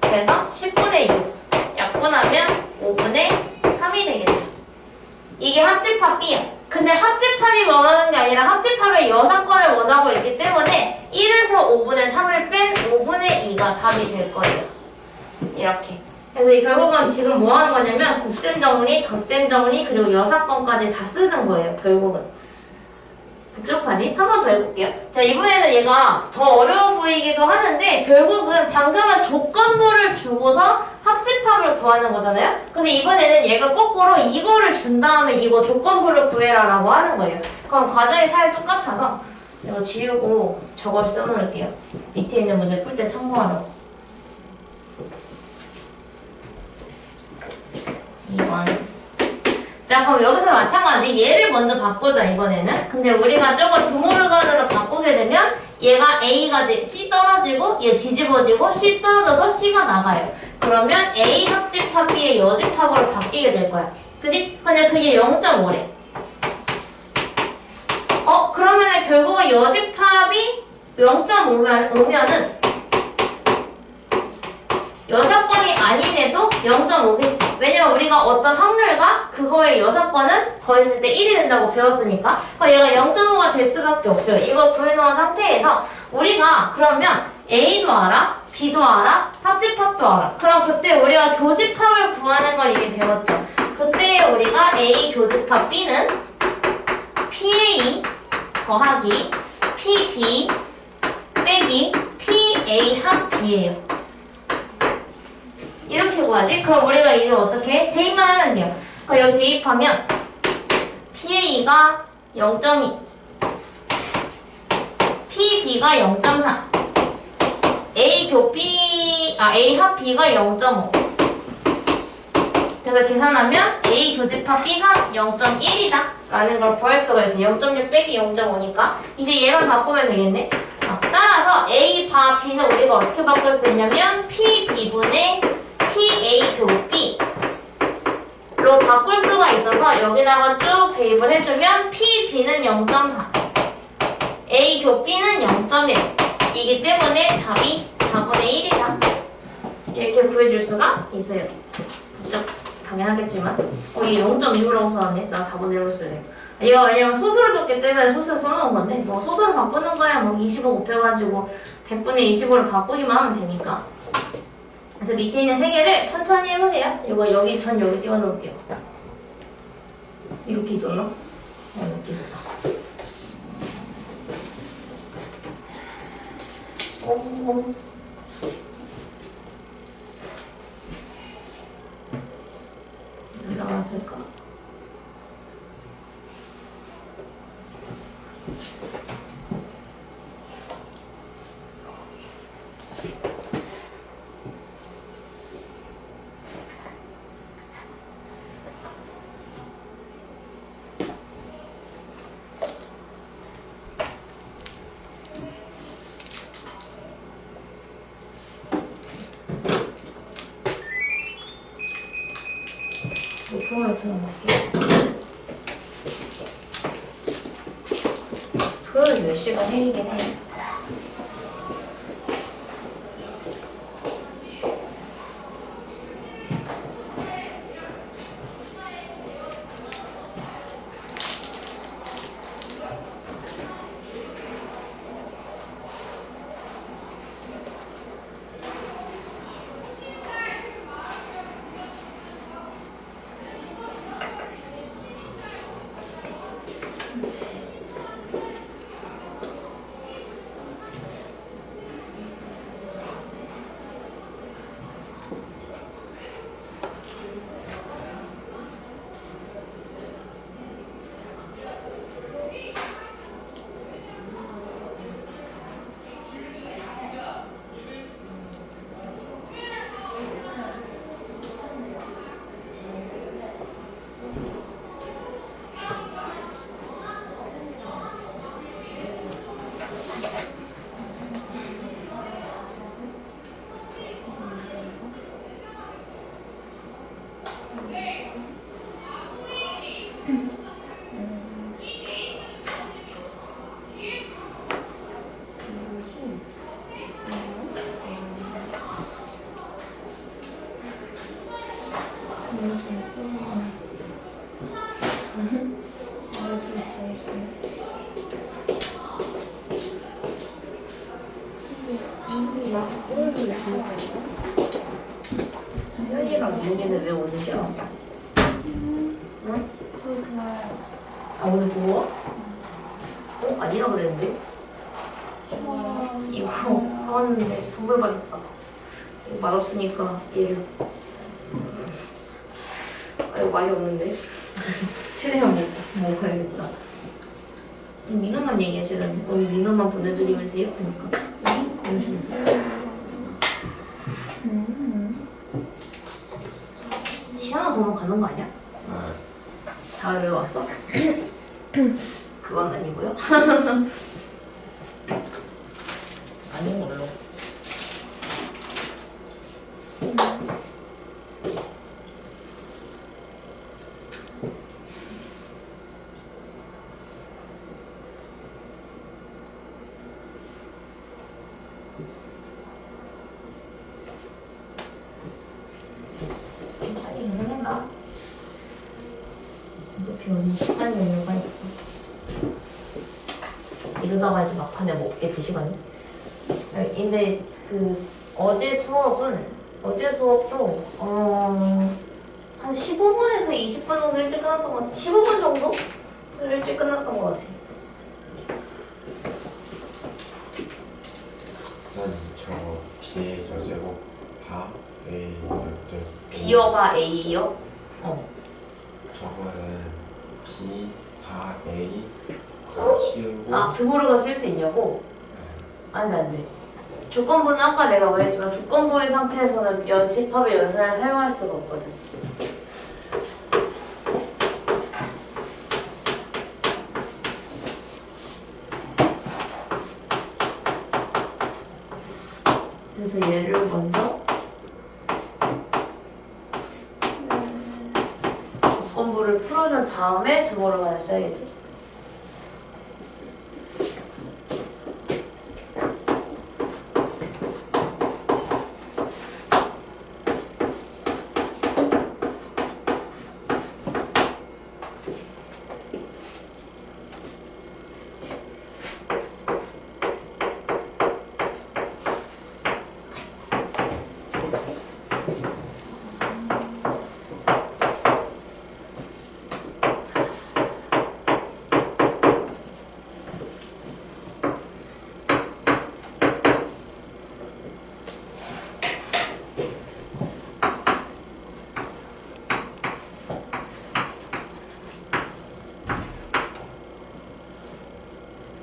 그래서 10분의 6 약분하면 5분의 3이 되겠죠. 이게 합집합 B야. 근데 합집합이 원하는 게 아니라 합집합의 여사건을 원하고 있기 때문에 1에서 5분의 3을 뺀 5분의 2가 답이 될 거예요. 이렇게. 그래서 결국은 지금 뭐 하는 거냐면 곱셈 정리, 덧셈 정리, 그리고 여사건까지 다 쓰는 거예요. 결국은. 복잡하지? 한 번 더 해볼게요. 자, 이번에는 얘가 더 어려워 보이기도 하는데 결국은 방금은 조건부를 주고서 합집합을 구하는 거잖아요? 근데 이번에는 얘가 거꾸로 이거를 준 다음에 이거 조건부를 구해라 라고 하는 거예요. 그럼 과정이 사실 똑같아서 이거 지우고 저걸 써놓을게요. 밑에 있는 문제 풀 때 참고하라고. 2번. 자, 그럼 여기서 마찬가지 얘를 먼저 바꾸자 이번에는. 근데 우리가 저거 드모르간으로 바꾸게 되면 얘가 A가 C 떨어지고 얘 뒤집어지고 C 떨어져서 C가 나가요. 그러면 A 합집합 B의 여집합으로 바뀌게 될 거야. 그지? 근데 그게 0.5래. 그러면은 결국은 여집합이 0.5면은 여사건이 아닌데도 0.5겠지. 왜냐면 우리가 어떤 확률과 그거의 여사건은 더했을 때 1이 된다고 배웠으니까 얘가 0.5가 될 수밖에 없어요. 이거 구해놓은 상태에서 우리가 그러면 A도 알아, B도 알아, 합집합도 알아. 그럼 그때 우리가 교집합을 구하는 걸 이미 배웠죠. 그때 우리가 A 교집합 B는 PA 더하기 PB 빼기 PA 합 B예요. 이렇게 구하지? 그럼 우리가 이제 어떻게 대입만 하면 돼요. 그럼 여기 대입하면 PA가 0.2 PB가 0.4 A 합 B가 0.5 그래서 계산하면 A 교집합 B 합 0.1이다 라는 걸 구할 수가 있어요. 0.6 빼기 0.5니까 이제 얘만 바꾸면 되겠네. 따라서 A 바 B는 우리가 어떻게 바꿀 수 있냐면 PB분의 PA 교 B로 바꿀 수가 있어서 여기다가 쭉 대입을 해주면 PB는 0.4 A 교 B는 0.1 이기 때문에 답이 4분의 1이다 이렇게 구해줄 수가 있어요. 당연하겠지만 얘 0.25라고 써놨네. 나 4분의 1로 쓸래. 얘가 왜냐면 소수를 줬기 때문에 소수를 써놓은 건데 뭐 소수를 바꾸는 거야 뭐 25 곱해가지고 100분의 25를 바꾸기만 하면 되니까. 그래서 밑에 있는 세 개를 천천히 해보세요. 이거 여기 띄워놓을게요. 이렇게 있었나? 이렇게 있었다. 올라갔을까? 오픈을 틀어놓을게. 토요일 몇 시간 행이긴 해. 수연이랑 윤기는 왜 오늘 싫어? 응? 저희 그날 아 오늘 보고? 아니라 그랬는데? 이거 사왔는데 선물 받았다. 이거 맛없으니까 얘를. 이거 맛이 없는데? 최대한 먹어야겠다. 민호만 얘기하시라니. 우리 민호만 보내드리면 제일 예쁘니까. 시험만 보면 가는 거 아니야? 다 외웠어? 그건 아니고요. 아닌 걸로. 빨리 인생해봐. 어차피 오늘 시간 여유가 있어. 이러다가 이제 막판에 먹겠지 시간이. 근데 그 어제 수업도 한 15분에서 20분 정도 일찍 끝났던 것 같아. 15분 정도? 일찍 끝났던 것 같아. 저 B의 여제곱 바 A 여제 B여가 A요? 저거는 B 바 A 거 치우고 아, 드보르가 쓸 수 있냐고? 안 돼, 안 돼. 조건부는 아까 내가 말했지만 조건부의 상태에서는 연집합의 연산을 사용할 수가 없거든. 그래서 얘를 먼저 조건부를 풀어준 다음에 드보르만을 써야겠지.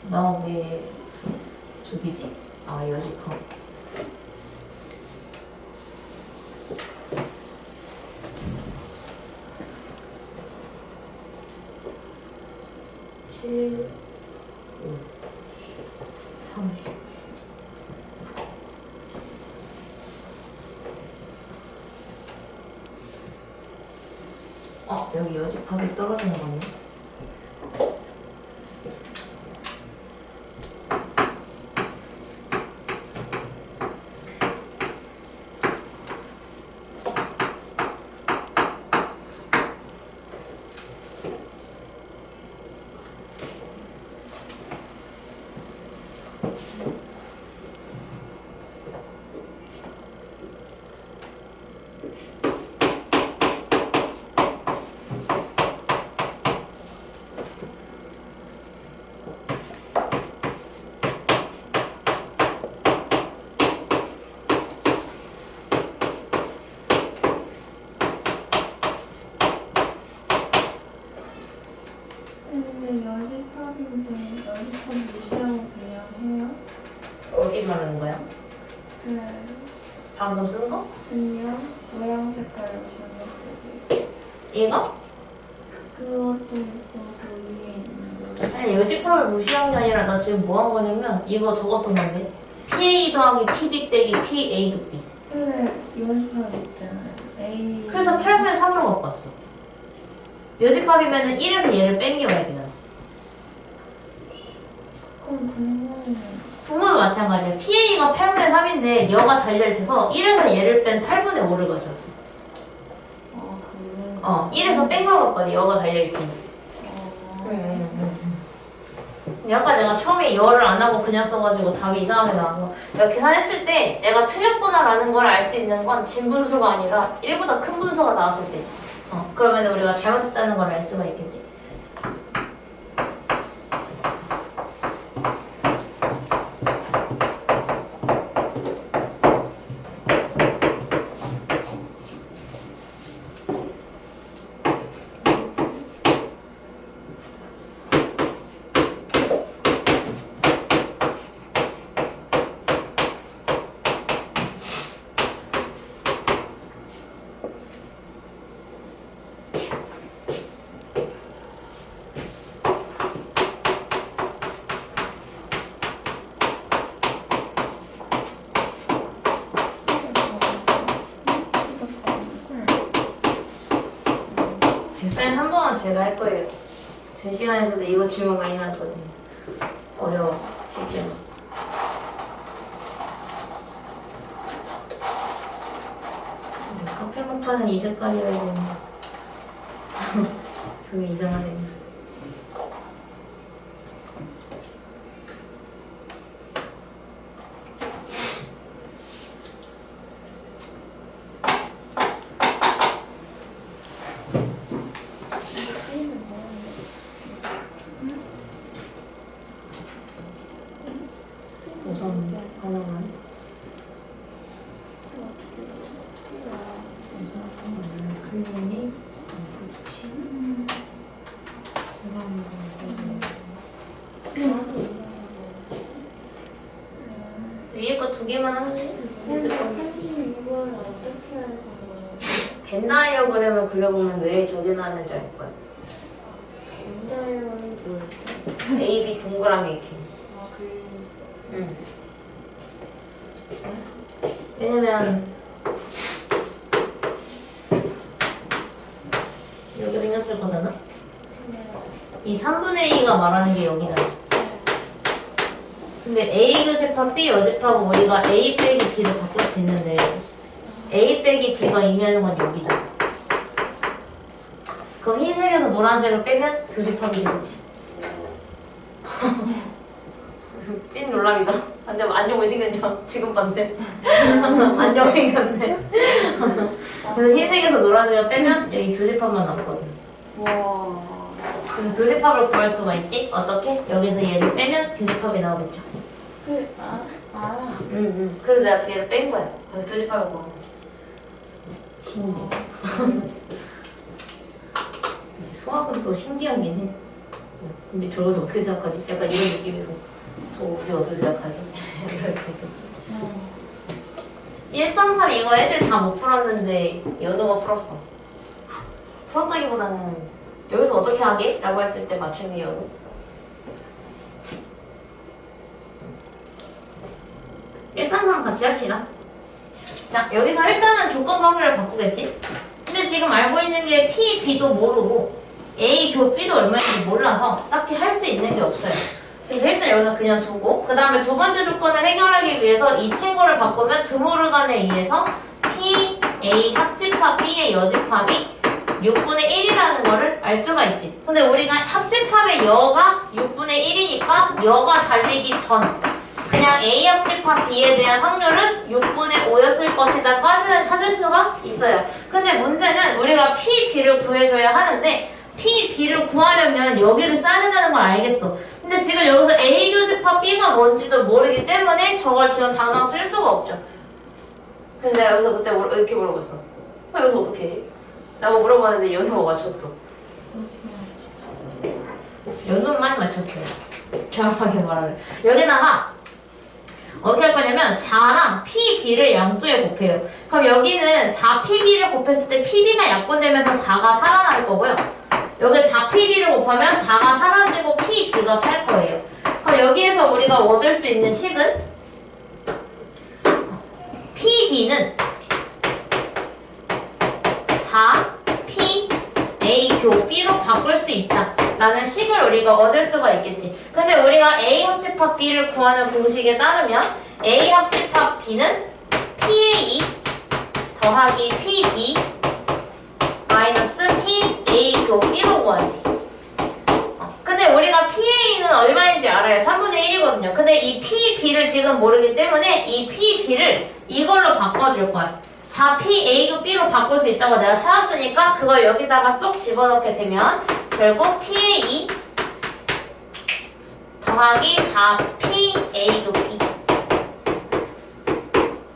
나 왜 저기지? 아 여지컴. 칠, 오, 3. 여기 여집합이 떨어지는 거네. 근데 여집합인데 여집합 무시하고 그냥 해요? 어디 말하는 거야? 네. 방금 쓴 거? 아니요. 노랑 색깔로 저녁 얘가? 그것도 있고 그 위에 있는 거. 아니 여집합을 무시한 게 아니라 나 지금 뭐 한 거냐면 이거 적어 쓴 건데 PA 더하기 PB 빼기 PA 곱B. 근데 여집합 있잖아요. A. 그래서 8분의 3으로 갖고 왔어. 여집합이면은 1에서 얘를 뺀겨야 되잖아. 그럼 분모는 분모도 마찬가지야. PA가 8분의 3인데 여가 달려있어서 1에서 얘를 뺀 8분의 5를 가져왔어. 그거. 1에서 뺀 걸 갖고 왔네. 여가 달려있으면. 약간 내가 처음에 열을 안 하고 그냥 써가지고 답이 이상하게 나온 거. 내가 계산했을 때 내가 틀렸구나라는 걸 알 수 있는 건 진분수가 아니라 1보다 큰 분수가 나왔을 때. 그러면 우리가 잘못했다는 걸 알 수가 있겠지. 백사인 한 번은 제가 할 거예요. 제 시간에서도 이거 질문 많이 나왔거든요. 어려워, 실제로. 카페 모카는 이 색깔이어야 되는데. 그게 이상하게 생겼어. 우선 하나만. 클리닉, 부침, 위에 거 두 개만 하면 돼. 근데 32번을 어떻게 해서 벤 다이어그램을 그려보면 왜 저게 나왔는지 알 거야. 인자이언이 뭐였죠? A, B 동그라미 이렇게. 응. 왜냐면 이렇게 생겼을 거잖아. 이 3분의 2가 말하는 게 여기잖아. 근데 A 교집합, B 여집합은 우리가 A 빼기 B를 바꿀 수 있는데 A 빼기 B가 의미하는 건 여기잖아. 그럼 흰색에서 노란색을 빼면 교집합이 되겠지. 찐 논란이다. 근데 안녕 왜 생겼냐? 지금 봤네. 안녕 생겼네. 그래서 흰색에서 노란색을 빼면 여기 교집합만 남거든. 와. 그래서 교집합을 구할 수가 있지? 어떻게? 여기서 얘를 빼면 교집합이 나오겠죠. 그래서 내가 두 개를 뺀 거야. 그래서 교집합을 구한 거지. 신기해. 수학은 또 신기한 게 해. 근데 저것을 어떻게 생각하지? 약간 이런 느낌에서 저 우리 어떻게 생각하지? 이렇게 됐겠지. 1, 3, 4 이거 애들 다 못 풀었는데 연우가 풀었어. 풀었다기보다는 여기서 어떻게 하게? 라고 했을 때 맞춤이 연우. 1, 3, 3 같이 합시다. 자, 여기서 일단은 조건 범위를 바꾸겠지? 근데 우리는 지금 알고 있는 게 P, B도 모르고 A 교 B도 얼마인지 몰라서 딱히 할 수 있는 게 없어요. 그래서 일단 여기서 그냥 두고 그 다음에 두 번째 조건을 해결하기 위해서 이 친구를 바꾸면 드모르간에 의해서 P, A 합집합 B의 여집합이 6분의 1이라는 거를 알 수가 있지. 근데 우리가 합집합의 여가 6분의 1이니까 여가 달리기 전 그냥 A 합집합 B에 대한 확률은 6분의 5였을 것이다 까지는 찾을 수가 있어요. 근데 문제는 우리가 P, B를 구해줘야 하는데 P, B를 구하려면 여기를 써야 된다는 걸 알겠어. 근데 지금 여기서 A 교집합 B가 뭔지도 모르기 때문에 저걸 지금 당장 쓸 수가 없죠. 그래서 내가 여기서 그때 이렇게 물어봤어. 여기서 어떻게 해? 라고 물어봤는데 연수가 맞췄어. 연수만 맞췄어요. 정확하게 말하면. 여기다가 어떻게 할 거냐면 4랑 PB를 양쪽에 곱해요. 그럼 여기는 4PB를 곱했을 때 PB가 약분되면서 4가 살아날 거고요. 여기 4PB를 곱하면 4가 사라지고 PB가 살 거예요. 그럼 여기에서 우리가 얻을 수 있는 식은 PB는 4P A 교 B로 바꿀 수 있다 라는 식을 우리가 얻을 수가 있겠지. 근데 우리가 A 합집합 B를 구하는 공식에 따르면 A 합집합 B는 PA 더하기 PB 마이너스 PA 교 B로 구하지. 근데 우리가 PA는 얼마인지 알아요. 3분의 1이거든요. 근데 이 PB를 지금 모르기 때문에 이 PB를 이걸로 바꿔줄 거야. 4PA, B로 바꿀 수 있다고 내가 찾았으니까 그걸 여기다가 쏙 집어넣게 되면 결국 PA 더하기 4PA, B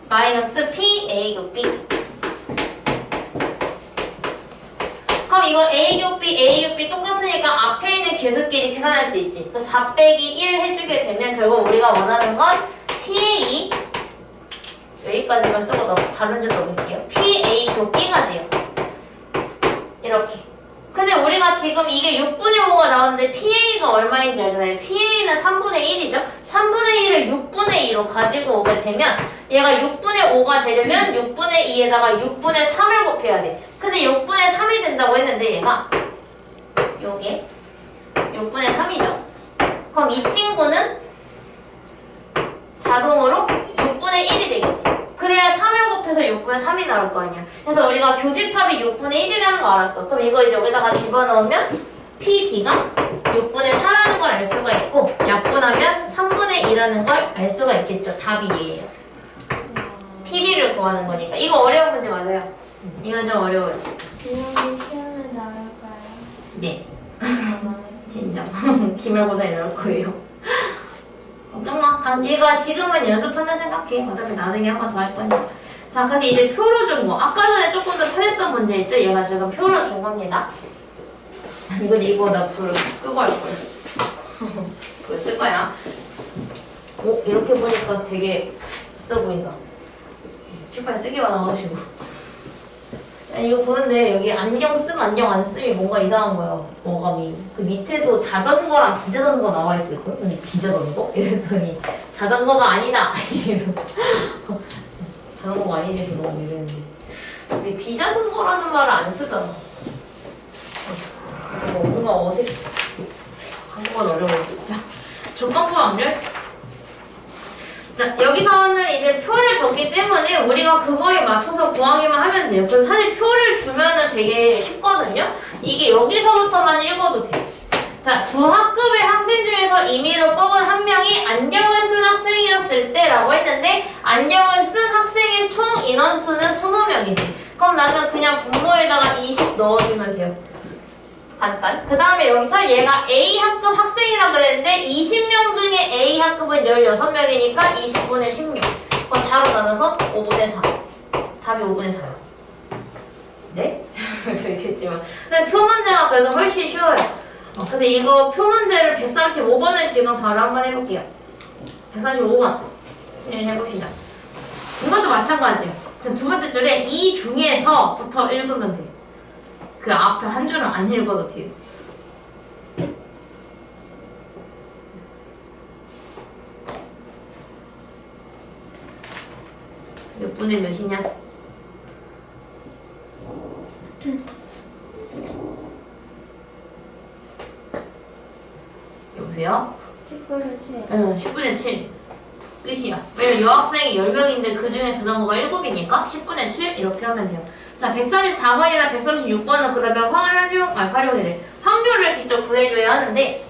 마이너스 PA, B. 그럼 이거 A, B, B 똑같으니까 앞에 있는 개수끼리 계산할 수 있지. 그래서 4 빼기 1 해주게 되면 결국 우리가 원하는 건 PA 여기까지만 쓰고 다른 줄 넣을게요. PA 교 B가 돼요. 이렇게. 근데 우리가 지금 이게 6분의 5가 나오는데 PA가 얼마인지 알잖아요. PA는 3분의 1이죠. 3분의 1을 6분의 2로 가지고 오게 되면 얘가 6분의 5가 되려면 6분의 2에다가 6분의 3을 곱해야 돼. 근데 6분의 3이 된다고 했는데 얘가 요게 6분의 3이죠. 그럼 이 친구는 자동으로 6분의 1이 되겠지. 그래야 3을 곱해서 6분의 3이 나올 거 아니야. 그래서 우리가 교집합이 6분의 1이라는 거 알았어. 그럼 이거 이제 여기다가 집어넣으면 PB가 6분의 4라는 걸 알 수가 있고 약분하면 3분의 2라는 걸 알 수가 있겠죠. 답이 얘예요. PB를 구하는 거니까. 이거 어려운 문제 맞아요. 이건 좀 어려워요. 이런 게 시험에 나올까요? 네. 진정. 기말고사에 나올 거예요. 걱정마. 얘가 지금은 연습한다 생각해. 어차피 나중에 한 번 더 할 거니까. 자, 그래서 이제 표로 준 거. 아까 전에 조금 더 편했던 문제 있죠? 얘가 지금 표로 준 겁니다. 이거 나 불 끄고 할 거야. 불 쓸 거야. 오, 이렇게 보니까 되게 있어 보인다. 칠판 쓰기만 나와가지고. 이거 보는데 여기 안경 쓰고 안경 안 쓰면 뭔가 이상한 거야. 어감이. 그 밑에도 자전거랑 비자전거 나와 있을걸? 근데 비자전거? 이랬더니 자전거가 아니다! 이러고. 자전거가 아니지 그거 이랬는데. 근데 비자전거라는 말을 안 쓰잖아. 뭔가 어색해. 한국어는 어려워. 자, 조건부 확률. 자, 여기서는 이제 표를 줬기 때문에 우리가 그거에 맞춰서 구하기만 하면 돼요. 그래서 사실 표를 주면은 되게 쉽거든요. 이게 여기서부터만 읽어도 돼요. 자, 두 학급의 학생 중에서 임의로 뽑은 한 명이 안경을 쓴 학생이었을 때라고 했는데 안경을 쓴 학생의 총 인원수는 20명이지. 그럼 나는 그냥 분모에다가 20 넣어주면 돼요. 간단. 그 다음에 여기서 얘가 A 학급 학생이라 그랬는데 20명 중에 A 학급은 16명이니까 20분의 16. 그럼 4로 나눠서 5분의 4. 답이 5분의 4요. 네? 그렇겠지만. 근데 표 문제가 그래서 훨씬 쉬워요. 그래서 이거 표 문제를 135번을 지금 바로 한번 해볼게요. 135번. 해봅시다. 이것도 마찬가지예요. 두 번째 줄에 이 중에서부터 읽으면 돼요. 그 앞에 한 줄은 안 읽어도 돼요. 몇 분의 몇이냐? 보세요. 10분의 7. 10분의 7. 끝이야. 왜냐면 여학생이 10명인데 그 중에 자전거가 7이니까 10분의 7 이렇게 하면 돼요. 자, 134번이나 136번은 그러면 확률을 직접 구해줘야 하는데,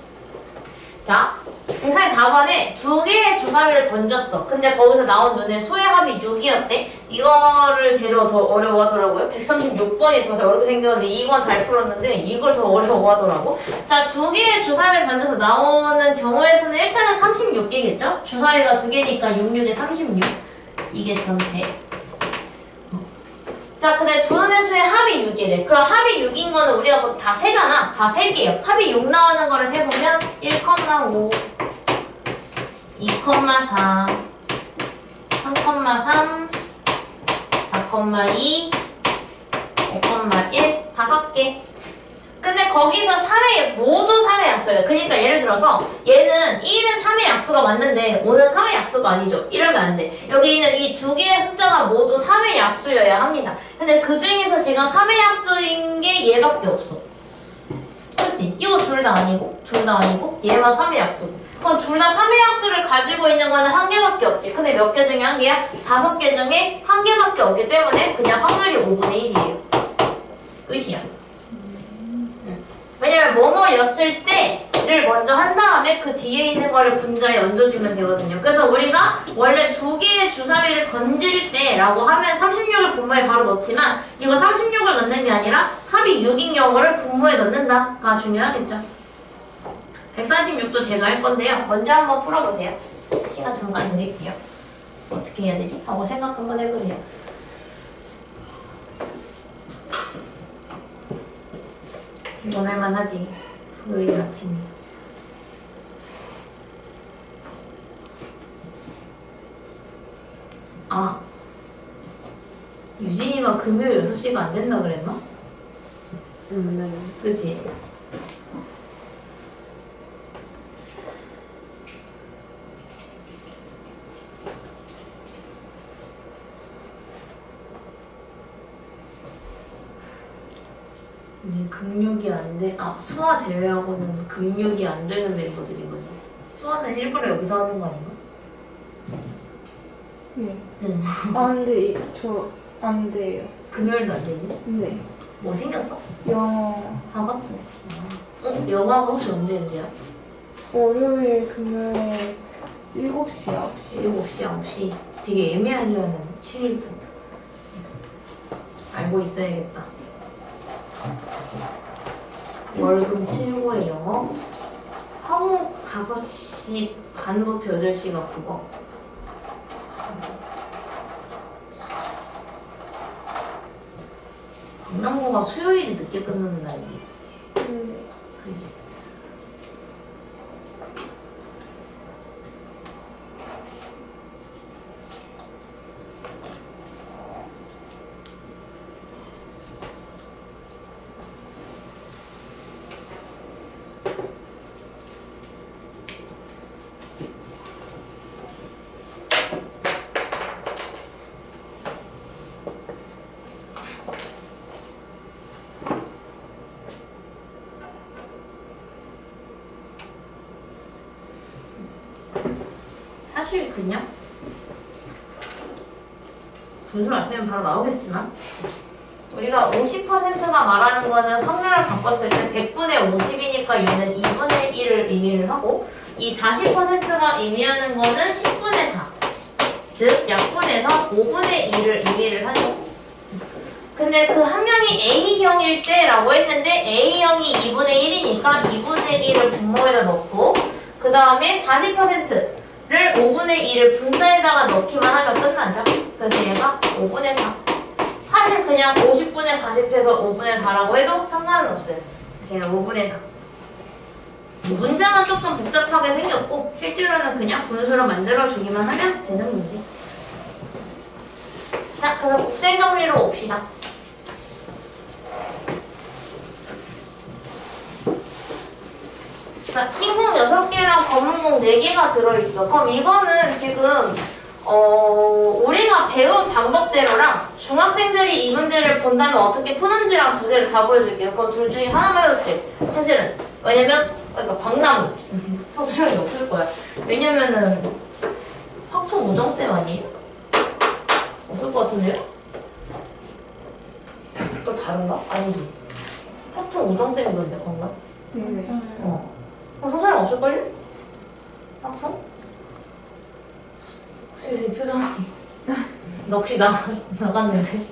자, 144번에 두 개의 주사위를 던졌어. 근데 거기서 나온 눈에 수의 합이 6이었대. 이거를 제로 더 어려워하더라고요. 136번이 더 어렵게 생겼는데 이건 잘 풀었는데 이걸 더 어려워하더라고. 자, 두 개의 주사위를 던져서 나오는 경우에서는 일단은 36개겠죠? 주사위가 두 개니까 66에 36. 이게 전체. 자, 근데 두 눈의 수의 합이 6이래. 그럼 합이 6인 거는 우리가 다 세잖아. 다 셀게요. 합이 6 나오는 거를 세보면 1,5, 2,4, 3,3, 4,2, 5,1 5개. 근데 거기서 3의 모두 3의 약수래. 그러니까 예를 들어서 얘는 1은 3의 약수가 맞는데 5는 3의 약수가 아니죠. 이러면 안 돼. 여기는 이 두 개의 숫자가 모두 3의 약수여야 합니다. 근데 그 중에서 지금 3의 약수인 게 얘밖에 없어. 그렇지? 이거 둘 다 아니고 둘 다 아니고 얘만 3의 약수고. 그럼 둘 다 3의 약수를 가지고 있는 거는 한 개밖에 없지. 근데 몇 개 중에 한 개야? 5개 중에 한 개밖에 없기 때문에 그냥 확률이 5분의 1이에요. 끝이야. 왜냐면 뭐뭐였을 때를 먼저 한 다음에 그 뒤에 있는 거를 분자에 얹어주면 되거든요. 그래서 우리가 원래 두 개의 주사위를 던질 때라고 하면 36을 분모에 바로 넣지만 이거 36을 넣는 게 아니라 합이 6인 경우를 분모에 넣는다가 중요하겠죠. 146도 제가 할 건데요. 먼저 한번 풀어보세요. 시간 잠깐 드릴게요. 어떻게 해야 되지? 하고 생각 한번 해보세요. 논할만 하지. 토요일 아침. 아, 유진이가 금요일 6시가 안 된다 그랬나? 네. 그치? 근육이 안 돼. 아, 수화 제외하고는 근육이 안 되는 멤버들인 거지. 수화는 일부러 여기서 하는 거 아닌가? 네. 응. 아, 근데 저 안 돼요. 금요일도 안 되니? 네. 뭐 생겼어? 영어. 학원? 영화가 혹시 언제 된대요? 월요일, 금요일 7시, 9시. 7시, 9시. 되게 애매하려는 7일부. 알고 있어야겠다. 월금 7고의 영어, 화목 5시 반부터 8시가 국어. 강남고가 수요일이 늦게 끝나는 날이지. 네. 그지? 사실 그냥 분수를 안 떼면 바로 나오겠지만 우리가 50%가 말하는 거는 확률을 바꿨을 때 100분의 50이니까 얘는 2분의 1을 의미를 하고 이 40%가 의미하는 거는 10분의 4 즉 약분해서 5분의 1을 의미를 하죠. 근데 그 한 명이 A형일 때라고 했는데 A형이 2분의 1이니까 2분의 1을 분모에다 넣고 그 다음에 40%를 5분의 1을 분자에다가 넣기만 하면 끝나죠. 그래서 얘가 5분의 4. 사실 그냥 50분의 40해서 5분의 4라고 해도 상관은 없어요. 그래서 얘는 5분의 4. 문장은 조금 복잡하게 생겼고 실제로는 그냥 분수로 만들어주기만 하면 되는 문제. 자, 그래서 곱셈 정리로 옵시다. 자, 흰공 6개랑 검은공 4개가 들어있어. 그럼 이거는 지금 우리가 배운 방법대로랑 중학생들이 이 문제를 본다면 어떻게 푸는지랑 두 개를 다 보여줄게요. 그건 둘 중에 하나만 해도 돼. 사실은. 왜냐면 그러니까 박나무 서술형이 없을 거야. 왜냐면은 확통 우정쌤 아니에요? 없을 것 같은데요? 또 다른가? 아니지. 확통 우정쌤이던데 건가? 네. 서술형 없을걸요? 확통? 혹시 표정이 넋이 나갔는데.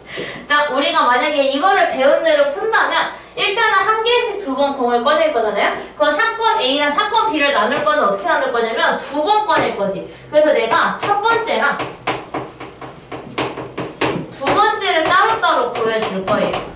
자, 우리가 만약에 이거를 배운 대로 푼다면 일단은 한 개씩 두 번 공을 꺼낼 거잖아요. 그럼 사건 A랑 사건 B를 나눌 거는 어떻게 나눌 거냐면 두 번 꺼낼 거지. 그래서 내가 첫 번째랑 두 번째를 따로따로 보여줄 거예요.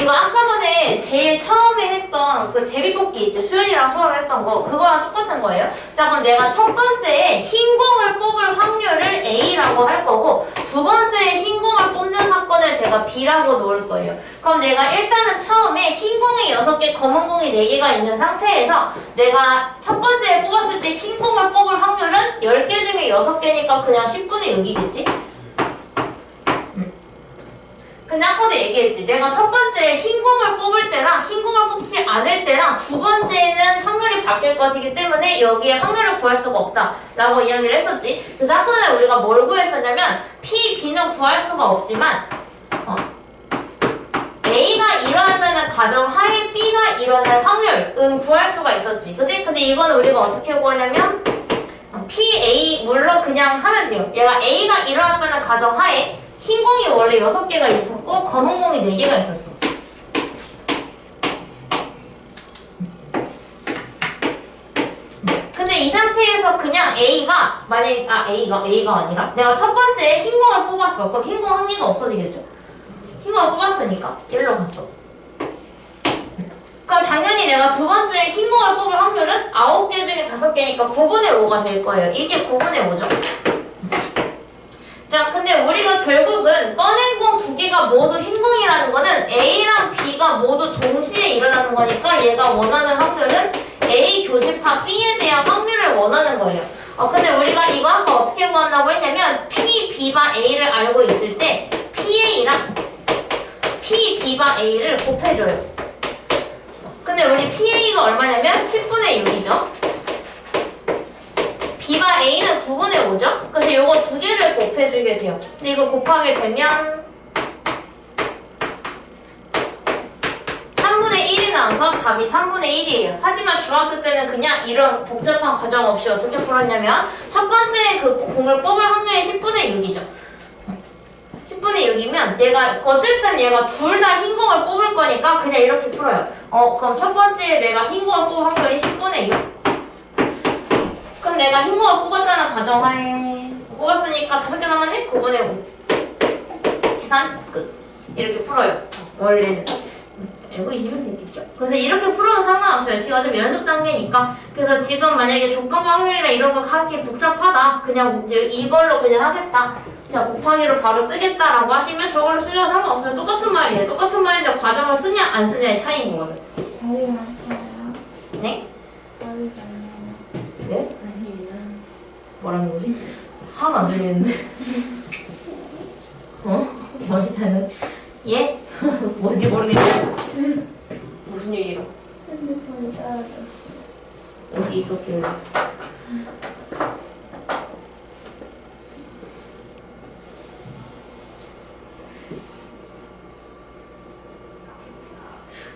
이거 아까 전에 제일 처음에 했던 그 제비뽑기 있죠? 수연이랑 수아를 했던 거 그거랑 똑같은 거예요. 자, 그럼 내가 첫 번째에 흰 공을 뽑을 확률을 A라고 할 거고 두 번째에 흰 공을 뽑는 사건을 제가 B라고 놓을 거예요. 그럼 내가 일단은 처음에 흰 공이 6개, 검은 공이 4개가 있는 상태에서 내가 첫 번째에 뽑았을 때 흰 공을 뽑을 확률은 10개 중에 6개니까 그냥 10분의 6이겠지? 근데 아까도 얘기했지. 내가 첫 번째 흰 공을 뽑을 때랑 흰 공을 뽑지 않을 때랑 두 번째는 확률이 바뀔 것이기 때문에 여기에 확률을 구할 수가 없다 라고 이야기를 했었지. 그래서 아까 전에 우리가 뭘 구했었냐면 P, B는 구할 수가 없지만 A가 일어나는 가정하에 B가 일어날 확률은 구할 수가 있었지. 그치? 근데 이거는 우리가 어떻게 구하냐면 P, A 물론 그냥 하면 돼요. 얘가 A가 일어났다는 가정하에 흰 공이 원래 6개가 있었고 검은 공이 4개가 있었어. 근데 이 상태에서 그냥 A가 만약에 A가 아니라 내가 첫 번째 흰 공을 뽑았어. 그럼 흰 공 한 개가 없어지겠죠? 흰 공을 뽑았으니까 1로 갔어. 그럼 당연히 내가 두 번째 흰 공을 뽑을 확률은 9개 중에 5개니까 9분의 5가 될 거예요. 이게 9분의 5죠. 자, 근데 우리가 결국은 꺼낸 공 2개가 모두 흰 공이라는 거는 A랑 B가 모두 동시에 일어나는 거니까 얘가 원하는 확률은 A 교집합 B에 대한 확률을 원하는 거예요. 근데 우리가 이거 아까 어떻게 구한다고 했냐면 P, B가 A를 알고 있을 때 PA랑 P, B가 A를 곱해줘요. 근데 우리 PA가 얼마냐면 10분의 6이죠. B가 A는 9분의 5죠? 그래서 요거 2개를 곱해주게 돼요. 근데 이걸 곱하게 되면 3분의 1이 나와서 답이 3분의 1이에요. 하지만 중학교 때는 그냥 이런 복잡한 과정 없이 어떻게 풀었냐면 첫 번째 그 공을 뽑을 확률이 10분의 6이죠. 10분의 6이면 얘가 어쨌든 얘가 둘 다 흰 공을 뽑을 거니까 그냥 이렇게 풀어요. 그럼 첫 번째에 내가 흰 공을 뽑을 확률이 10분의 6. 그럼 내가 흰 공을 뽑았잖아, 가정하에. 뽑았으니까 5개 남았네? 9분의 5. 계산 끝. 이렇게 풀어요. 원래는. 알고 계시면 되겠죠? 그래서 이렇게 풀어도 상관없어요. 지금 좀 연습 단계니까. 그래서 지금 만약에 조건 확률이나 이런 거 하기 복잡하다. 그냥 이제 이걸로 그냥 하겠다. 그냥 곱하기로 바로 쓰겠다라고 하시면 저걸로 쓰셔도 상관없어요. 똑같은 말이에요. 똑같은 말인데 과정을 쓰냐 안 쓰냐의 차이인 거거든. 네? 네? 뭐라는 거지? 하나도 안 들리는데? 머리타는? 예? 뭔지 모르겠어요. 무슨 얘기로? 핸드폰이 떨어졌어. 어디 있었길래?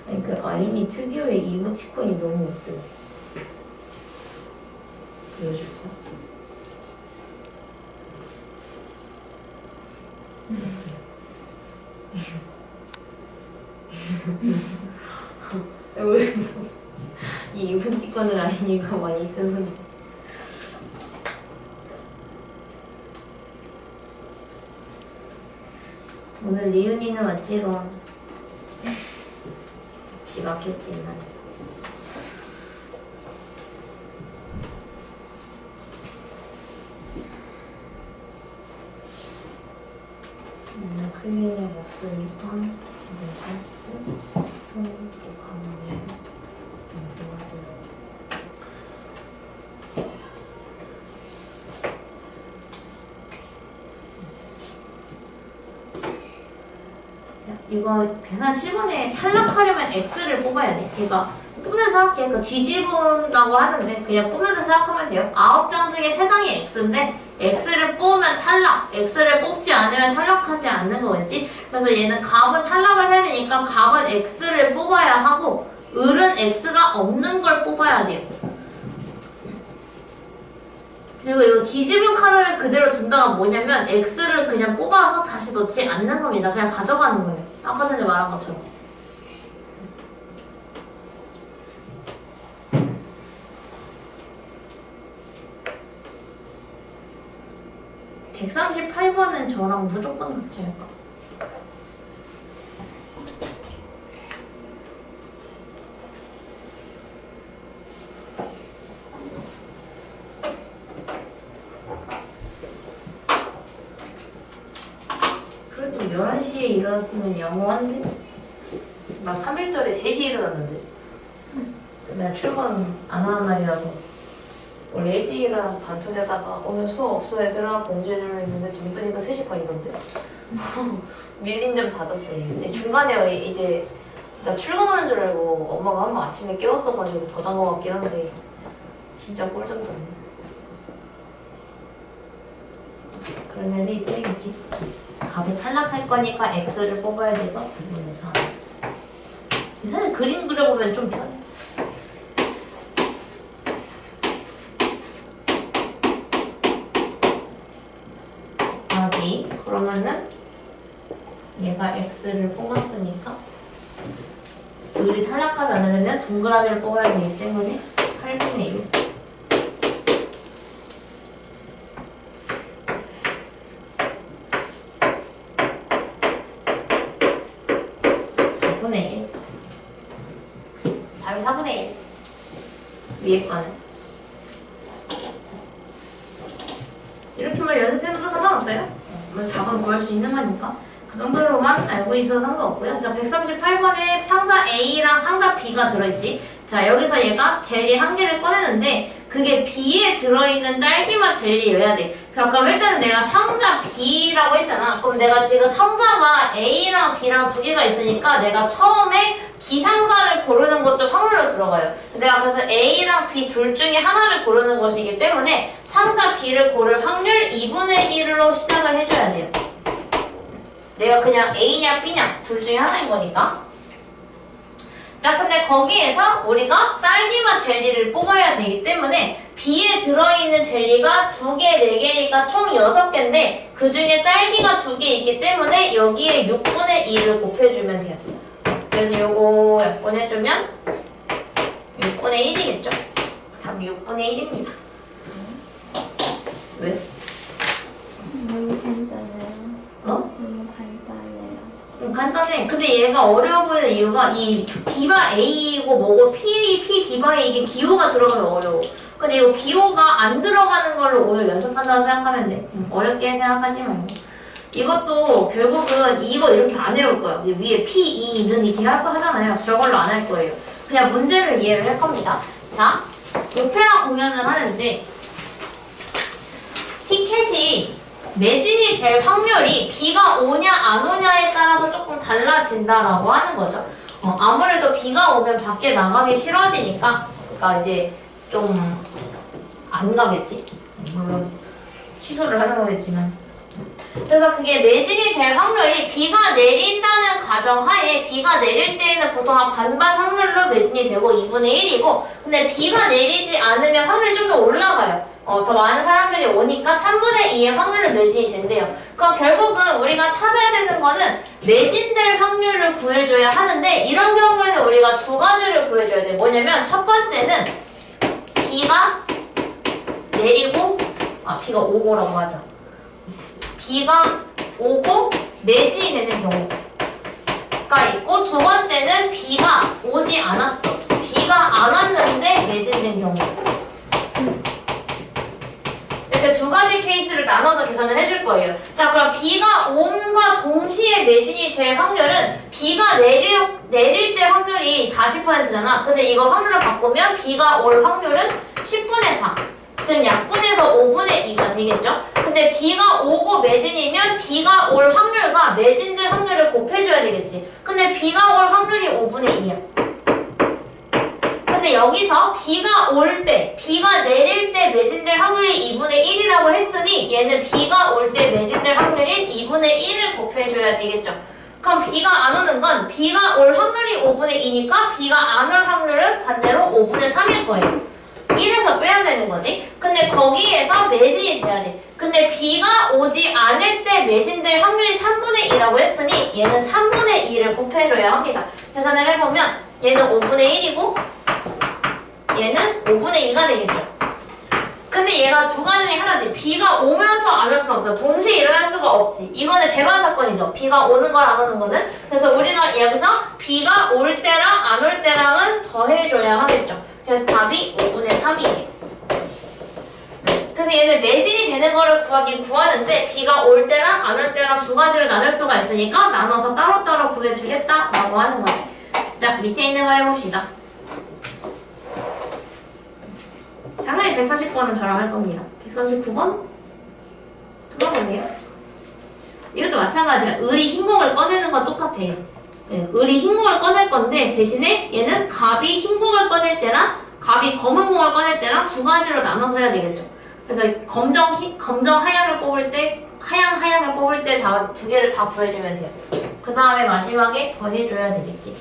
아니 그 아이니 특유의 이모티콘이 너무 웃겨. 보여줄까? 우리 이 이모티콘을 아이니가 많이 쓰는. 오늘 리윤이는 왔지롱. 지각했지만. 클리닉 없으니까 집에서 또 가만히 이거 계산 7번에 탈락하려면 X를 뽑아야 돼. 얘가 꾸며서 할게. 그 뒤집은다고 하는데 그냥 꾸며서 생각하면 돼요. 9장 중에 3장이 X인데 X를 뽑으면 탈락, X를 뽑지 않으면 탈락하지 않는 거겠지? 그래서 얘는 갑은 탈락을 해야 되니까 갑은 X를 뽑아야 하고 을은 X가 없는 걸 뽑아야 돼요. 그리고 이거 뒤집은 카드를 그대로 둔다가 뭐냐면 X를 그냥 뽑아서 다시 넣지 않는 겁니다. 그냥 가져가는 거예요. 아까 전에 말한 것처럼. 138번은 저랑 무조건 같이 할까? 그래도 11시에 일어났으면 양호한데? 나 3일절에 3시에 일어났는데 내가 출근 안 하는 날이라서 원래 일찍 일어나서 단톡에다가 오늘 수업 없어 얘들아 공지해주려 했는데 동준이가 3시 반이던데 밀린 점 다 졌어요. 근데 중간에 이제 나 출근하는 줄 알고 엄마가 한 번 아침에 깨웠어가지고 더 잔 것 같긴 한데 진짜 꿀잠 잤네. 그런 애들 있어야겠지. 답이 탈락할 거니까 X를 뽑아야 돼서 9분의 4. 사실 그림 그려보면 좀 편해. 그러면은 얘가 X를 뽑았으니까 을이 탈락하지 않으려면 동그라미를 뽑아야 되기 때문에 8분의 1 4분의 1 답이 4분의 1 위에 거는 이렇게만 연습해도 상관없어요. 답은 구할 수 있는 거니까 그 정도로만 알고 있어도 상관없고요. 자, 138번에 상자 A랑 상자 B가 들어있지. 자, 여기서 얘가 젤리 한 개를 꺼내는데 그게 B에 들어있는 딸기맛 젤리여야 돼. 그럼 일단은 내가 상자 B라고 했잖아. 그럼 내가 지금 상자가 A랑 B랑 두 개가 있으니까 내가 처음에 B 상자를 고르는 것도 확률로 들어가요. 내가 그래서 A랑 B 둘 중에 하나를 고르는 것이기 때문에 상자 B를 고를 확률 2분의 1로 시작을 해줘야 돼요. 내가 그냥 A냐 B냐 둘 중에 하나인 거니까. 자, 근데 거기에서 우리가 딸기맛 젤리를 뽑아야 되기 때문에 B에 들어있는 젤리가 2개, 4개니까 총 6개인데 그 중에 딸기가 2개 있기 때문에 여기에 6분의 2를 곱해주면 돼요. 그래서 요거 약분해주면 6분의 1이겠죠? 답이 6분의 1입니다. 왜? 너무 간단해요. 어? 너무 간단해요. 간단해. 근데 얘가 어려워 보이는 이유가 이 B바 A이고 뭐고 P, B바 A 이게 기호가 들어가면 어려워. 근데 이거 기호가 안 들어가는 걸로 오늘 연습한다고 생각하면 돼. 어렵게 생각하지 말고. 이것도 결국은 이거 이렇게 안 해올 거예요. 위에 P, E는 이렇게 할 거 하잖아요. 저걸로 안 할 거예요. 그냥 문제를 이해를 할 겁니다. 자, 오페라 공연을 하는데 티켓이 매진이 될 확률이 비가 오냐 안 오냐에 따라서 조금 달라진다라고 하는 거죠. 아무래도 비가 오면 밖에 나가기 싫어지니까 그러니까 이제 좀 안 가겠지. 물론 취소를 하는 거겠지만 그래서 그게 매진이 될 확률이 비가 내린다는 가정하에 비가 내릴 때에는 보통 한 반반 확률로 매진이 되고 2분의 1이고 근데 비가 내리지 않으면 확률이 좀 더 올라가요. 더 많은 사람들이 오니까 3분의 2의 확률로 매진이 된대요. 그럼 결국은 우리가 찾아야 되는 거는 매진될 확률을 구해줘야 하는데 이런 경우에는 우리가 두 가지를 구해줘야 돼. 뭐냐면 첫 번째는 비가 내리고 비가 오고라고 하자. 비가 오고 매진이 되는 경우가 있고 두 번째는 비가 오지 않았어. 비가 안 왔는데 매진된 경우. 이렇게 두 가지 케이스를 나눠서 계산을 해줄 거예요. 자, 그럼 비가 온과 동시에 매진이 될 확률은 비가 내릴 때 확률이 40%잖아. 근데 이거 확률을 바꾸면 비가 올 확률은 10분의 4. 지금 약분해서 5분의 2가 되겠죠? 근데 비가 오고 매진이면 비가 올 확률과 매진될 확률을 곱해줘야 되겠지. 근데 비가 올 확률이 5분의 2야. 근데 여기서 비가 올 때, 비가 내릴 때 매진될 확률이 2분의 1이라고 했으니 얘는 비가 올 때 매진될 확률인 2분의 1을 곱해줘야 되겠죠. 그럼 비가 안 오는 건 비가 올 확률이 5분의 2니까 비가 안 올 확률은 반대로 5분의 3일 거예요. 1에서 빼야 되는 거지. 근데 거기에서 매진이 돼야 돼. 근데 비가 오지 않을 때 매진될 확률이 3분의 2라고 했으니 얘는 3분의 2를 곱해줘야 합니다. 계산을 해보면 얘는 5분의 1이고 얘는 5분의 2가 되겠죠. 근데 얘가 두 가지 중에 하나지. 비가 오면서 안 올 수는 없죠. 동시에 일어날 수가 없지. 이거는 배반 사건이죠. 비가 오는 걸 안 오는 거는. 그래서 우리가 여기서 비가 올 때랑 안 올 때랑은 더해줘야 하겠죠. 그래서 답이 5분의 3이에요. 그래서 얘는 매진이 되는 거를 구하는데 비가 올 때랑 안 올 때랑 두 가지를 나눌 수가 있으니까 나눠서 따로따로 구해주겠다라고 하는 거지. 자, 밑에 있는 걸 해봅시다. 당연히 140번은 저랑 할 겁니다. 139번? 들어보세요. 이것도 마찬가지야. 을이 흰공을 꺼내는 건 똑같아요. 네, 을이 흰공을 꺼낼 건데 대신에 얘는 갑이 흰공을 꺼낼 때랑 갑이 검은 공을 꺼낼 때랑 두 가지로 나눠서 해야 되겠죠. 그래서 검정 하양을 뽑을 때 하양을 뽑을 때 두 개를 다 구해주면 돼요. 그 다음에 마지막에 더해줘야 되겠지.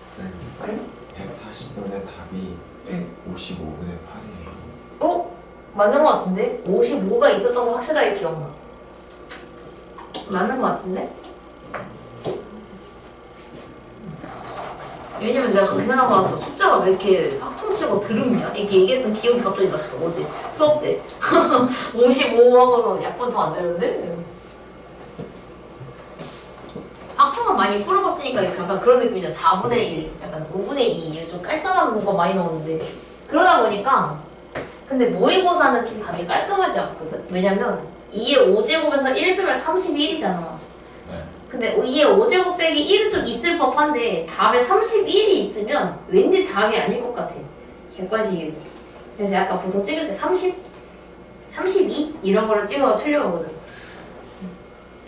쌤, 140번의 답이 55분의 8이에요. 어? 맞는 거 같은데? 55가 있었던 거 확실하게 기억나. 맞는 거 같은데? 왜냐면 내가 그렇게 생각하고 나서 숫자가 왜 이렇게 학통치고 드럽냐? 이렇게 얘기했던 기억이 갑자기 났어. 어제 수업 때 55 하고서 약분 더 안 되는데? 학통은 많이 풀어봤으니까 약간 그런 느낌이잖아. 4분의 1, 약간 5분의 2 좀 깔쌈한 문과 많이 나오는데 그러다 보니까 근데 모의고사는 좀 답이 깔끔하지 않거든? 왜냐면 2의 5제곱에서 1 빼면 31이잖아. 네. 근데 2의 5제곱 빼기 1은 좀 있을 법한데 답에 31이 있으면 왠지 답이 아닐 것 같아. 객관식에서. 그래서 약간 보통 찍을 때 30? 32? 이런 거를 찍어서 틀려오거든.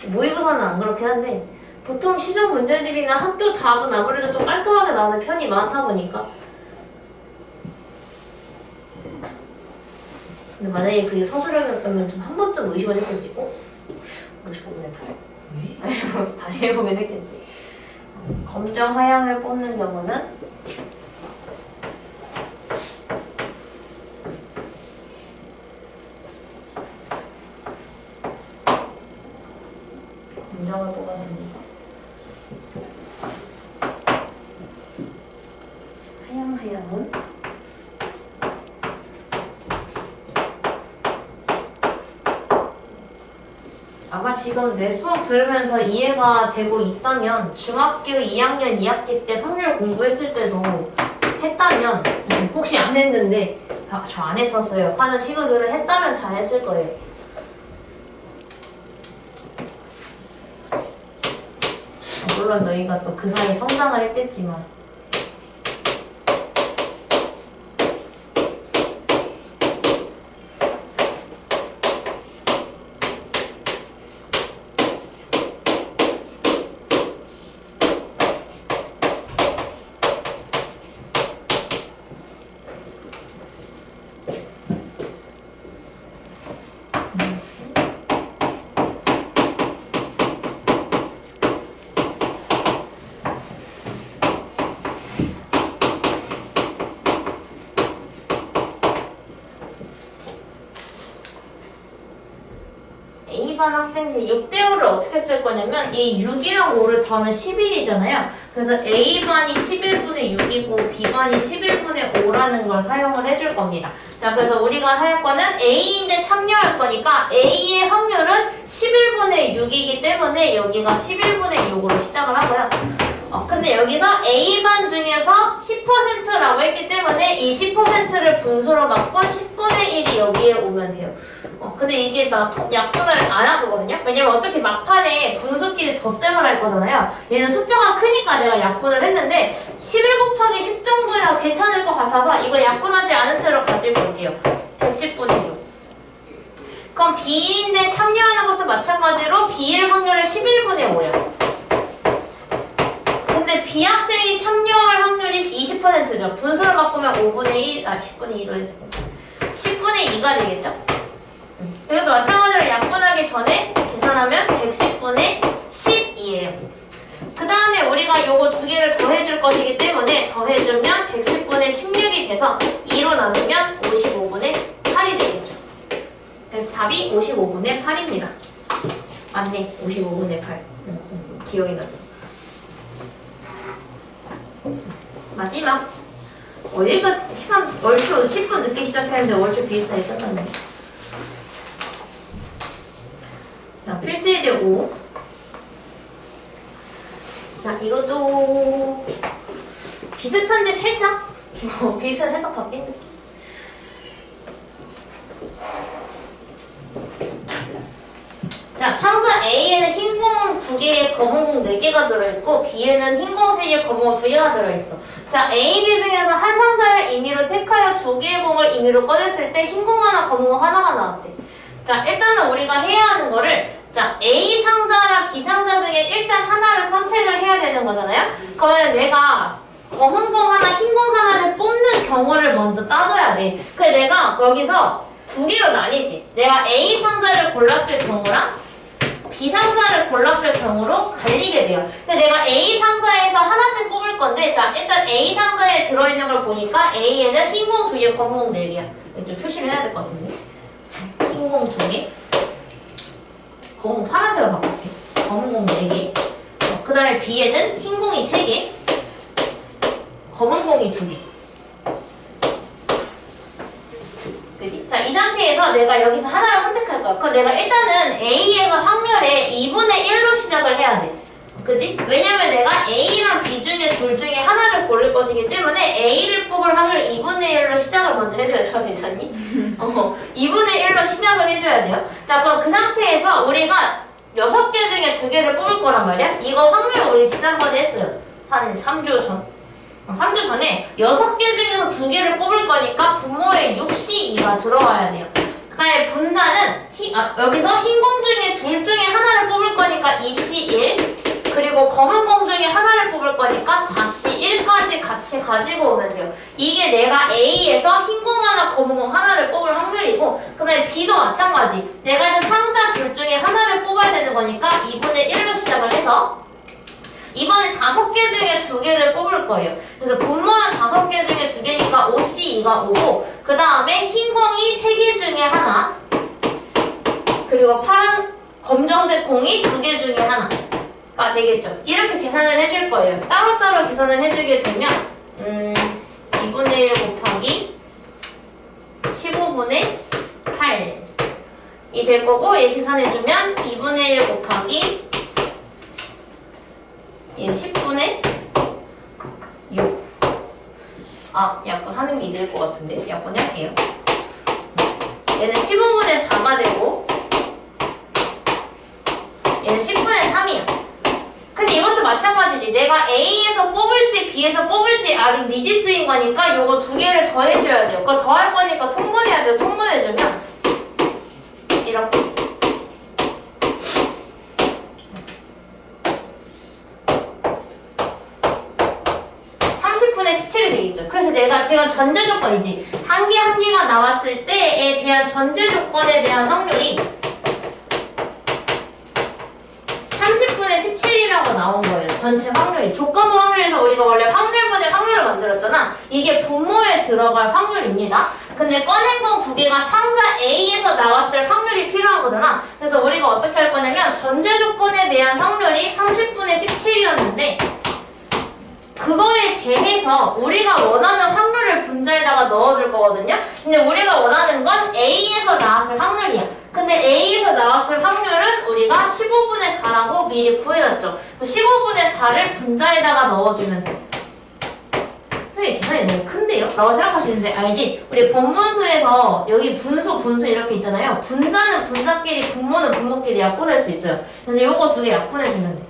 모의고사는 안 그렇긴 한데 보통 시중 문제집이나 학교 답은 아무래도 좀 깔끔하게 나오는 편이 많다 보니까. 근데 만약에 그게 서술형이었다면 좀 한 번쯤 의심을 했겠지. 55분의 8? 아니면 다시 해보긴 했겠지. 검정 하향을 뽑는 경우는 검정을 뽑았습니다. 하향은 아마 지금 내 수업 들으면서 이해가 되고 있다면 중학교 2학년 2학기 때 확률 공부했을 때도 했다면 혹시 안 했는데 저 안 했었어요 하는 친구들은 했다면 잘 했을 거예요. 물론 너희가 또 그 사이에 성장을 했겠지만 A반 학생들 6대5를 어떻게 쓸 거냐면 이 6이랑 5를 더하면 11이잖아요. 그래서 A반이 11분의 6이고 B반이 11분의 5라는 걸 사용을 해줄 겁니다. 자, 그래서 우리가 할 거는 A인데 참여할 거니까 A의 확률은 11분의 6이기 때문에 여기가 11분의 6으로 시작을 하고요. 근데 여기서 A반 중에서 10%라고 했기 때문에 이 10%를 분수로 약분 10분의 1이 여기에 오면 돼요. 근데 이게 나 약분을 안 하거든요. 왜냐면 어차피 막판에 분수끼리 덧셈을 할 거잖아요. 얘는 숫자가 크니까 내가 약분을 했는데 11 곱하기 10 정도야 괜찮을 것 같아서 이거 약분하지 않은 채로 가지고 올게요. 110분의 6. 그럼 B인데 참여하는 것도 마찬가지로 B일 확률은 11분의 5야. 근데 B학생이 참여할 확률이 20%죠. 분수를 바꾸면 5분의 1, 10분의 1로 해서 10분의 2가 되겠죠? 이것도 마찬가지로 약분하기 전에 계산하면 110분의 10이에요. 그 다음에 우리가 요거 두 개를 더해줄 것이기 때문에 더해주면 110분의 16이 돼서 2로 나누면 55분의 8이 되겠죠. 그래서 답이 55분의 8입니다. 맞네, 55분의 8. 기억이 났어. 마지막. 여기가 시간 얼추 10분 늦게 시작했는데 얼추 비슷하게 끝났네. 자, 필수예제 5. 자, 이것도 비슷한데 살짝 비슷한 살짝 바뀐 느낌. 자, 상자 A에는 흰 공 2개에 검은 공 4개가 들어있고 B에는 흰 공 3개, 검은 공 2개가 들어있어. 자, A, B 중에서 한 상자를 임의로 택하여 2개의 공을 임의로 꺼냈을 때 흰 공 하나, 검은 공 하나가 나왔대. 자, 일단은 우리가 해야 하는 거를 자, A 상자랑 B 상자 중에 일단 하나를 선택을 해야 되는 거잖아요? 그러면 내가 검은 공 하나, 흰 공 하나를 뽑는 경우를 먼저 따져야 돼. 그래, 내가 여기서 2개로 나뉘지. 내가 A 상자를 골랐을 경우랑 B 상자를 골랐을 경우로 갈리게 돼요. 근데 내가 A 상자에서 하나씩 뽑을 건데, 자, 일단 A 상자에 들어있는 걸 보니까 A에는 흰 공 2개, 검은 공 4개야. 좀 표시를 해야 될 것 같은데. 흰 공 2개. 검은 공 파란색으로 바꿀게. 검은 공 4개. 그 다음에 B에는 흰 공이 3개. 검은 공이 2개. 그치? 자, 이 상태에서 내가 여기서 하나를 선택할 거야. 그럼 내가 일단은 A에서 확률에 2분의 1로 시작을 해야 돼. 그치? 왜냐면 내가 A랑 B 중에 둘 중에 하나를 고를 것이기 때문에 A를 뽑을 확률 2분의 1로 시작을 먼저 해줘야 괜찮니? 2분의 1로 시작을 해줘야 돼요. 자, 그럼 그 상태에서 우리가 6개 중에 2개를 뽑을 거란 말이야? 이거 확률 우리 지난번에 했어요. 한 3주 전. 3주 전에 6개 중에서 2개를 뽑을 거니까 분모에 6C2가 들어와야 돼요. 그 다음에 분자는 여기서 흰 공 중에 둘 중에 하나를 뽑을 거니까 2C1 그리고 검은 공 중에 하나를 뽑을 거니까 4C1까지 같이 가지고 오면 돼요. 이게 내가 A에서 흰 공 하나, 검은 공 하나를 뽑을 확률이고 그 다음에 B도 마찬가지. 내가 있는 상자 둘 중에 하나를 뽑아야 되는 거니까 2분의 1로 시작을 해서 이번에 5개 중에 2개를 뽑을 거예요. 그래서 분모는 5개 중에 2개니까 5C2가 오고 그 다음에 흰 공이 3개 중에 하나 그리고 파란 검정색 공이 2개 중에 하나가 되겠죠. 이렇게 계산을 해줄 거예요. 따로따로 계산을 해주게 되면 2분의 1 곱하기 15분의 8이 될 거고 얘 계산해주면 2분의 1 곱하기 얘는 10분의 6. 약분 하는 게 이될 것 같은데. 약분 할게요. 얘는 15분의 4가 되고, 얘는 10분의 3이야. 근데 이것도 마찬가지지. 내가 A에서 뽑을지 B에서 뽑을지 아직 미지수인 거니까 요거 2개를 더해줘야 돼요. 그거 더할 거니까 통분해야 돼요. 통분해주면, 이렇게. 17이 되겠죠. 그래서 내가 지금 전제 조건이지. 한 개 한 개가 나왔을 때에 대한 전제 조건에 대한 확률이 30분의 17이라고 나온 거예요. 전체 확률이. 조건부 확률에서 우리가 원래 확률분의 확률을 만들었잖아. 이게 분모에 들어갈 확률입니다. 근데 꺼낸 건 2개가 상자 A에서 나왔을 확률이 필요한 거잖아. 그래서 우리가 어떻게 할 거냐면 전제 조건에 대한 확률이 30분의 17이었는데 그거에 대해서 우리가 원하는 확률을 분자에다가 넣어줄 거거든요. 근데 우리가 원하는 건 A에서 나왔을 확률이야. 근데 A에서 나왔을 확률은 우리가 15분의 4라고 미리 구해놨죠. 15분의 4를 분자에다가 넣어주면 돼. 선생님 계산이 너무 큰데요? 라고 생각하시는데 알지? 우리 본분수에서 여기 분수 이렇게 있잖아요. 분자는 분자끼리, 분모는 분모끼리 약분할 수 있어요. 그래서 요거 두 개 약분해주면 돼.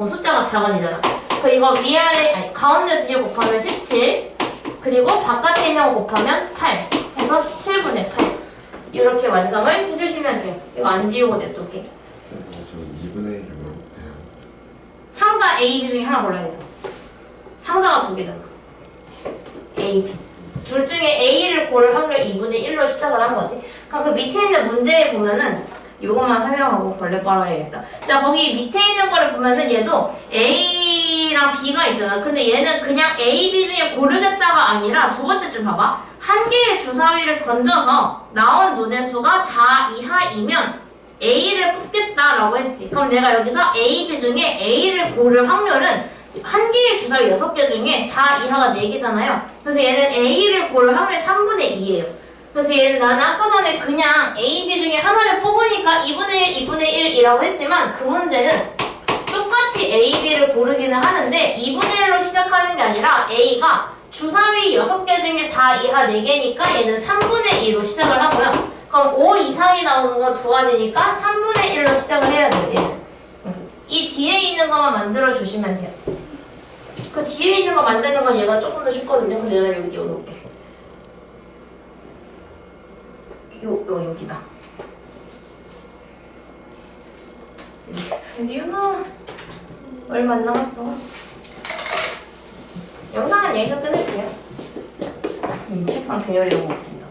숫자가 작은이잖아. 그 이거 위아래, 아니 가운데 두 개 곱하면 17, 그리고 바깥에 있는 거 곱하면 8 해서 17분의 8 이렇게 완성을 해주시면 돼요. 이거 안 지우고 냅둘게. 저 2분의 1을 뭐 해요? 상자 A, B 중에 하나 골라야 해서 상자가 두 개잖아. A, B 둘 중에 A를 고를 확률 2분의 1로 시작을 한 거지. 그럼 그 밑에 있는 문제에 보면은 요것만 설명하고 벌레 빨아야겠다. 자, 거기 밑에 있는 거를 보면은 얘도 A랑 B가 있잖아. 근데 얘는 그냥 A, B 중에 고르겠다가 아니라 두 번째 좀 봐봐. 한 개의 주사위를 던져서 나온 눈의 수가 4 이하이면 A를 뽑겠다라고 했지. 그럼 내가 여기서 A, B 중에 A를 고를 확률은 한 개의 주사위 6개 중에 4 이하가 4개잖아요. 그래서 얘는 A를 고를 확률이 3분의 2예요. 그래서 얘는 나는 아까 전에 그냥 A, B 중에 하나를 뽑으니까 2분의 1, 2분의 1이라고 했지만 그 문제는 똑같이 A, B를 고르기는 하는데 2분의 1로 시작하는 게 아니라 A가 주사위 6개 중에 4 이하 4개니까 얘는 3분의 2로 시작을 하고요. 그럼 5 이상이 나오는 건 두 가지니까 3분의 1로 시작을 해야 돼요, 얘는. 이 뒤에 있는 것만 만들어주시면 돼요. 그 뒤에 있는 거 만드는 건 얘가 조금 더 쉽거든요. 근데 내가 여기 띄워놓을게. 여기다. 리우나 얼마 안 남았어. 영상은 여기서 끝낼게요. 책상 대열이 너무 웃긴다.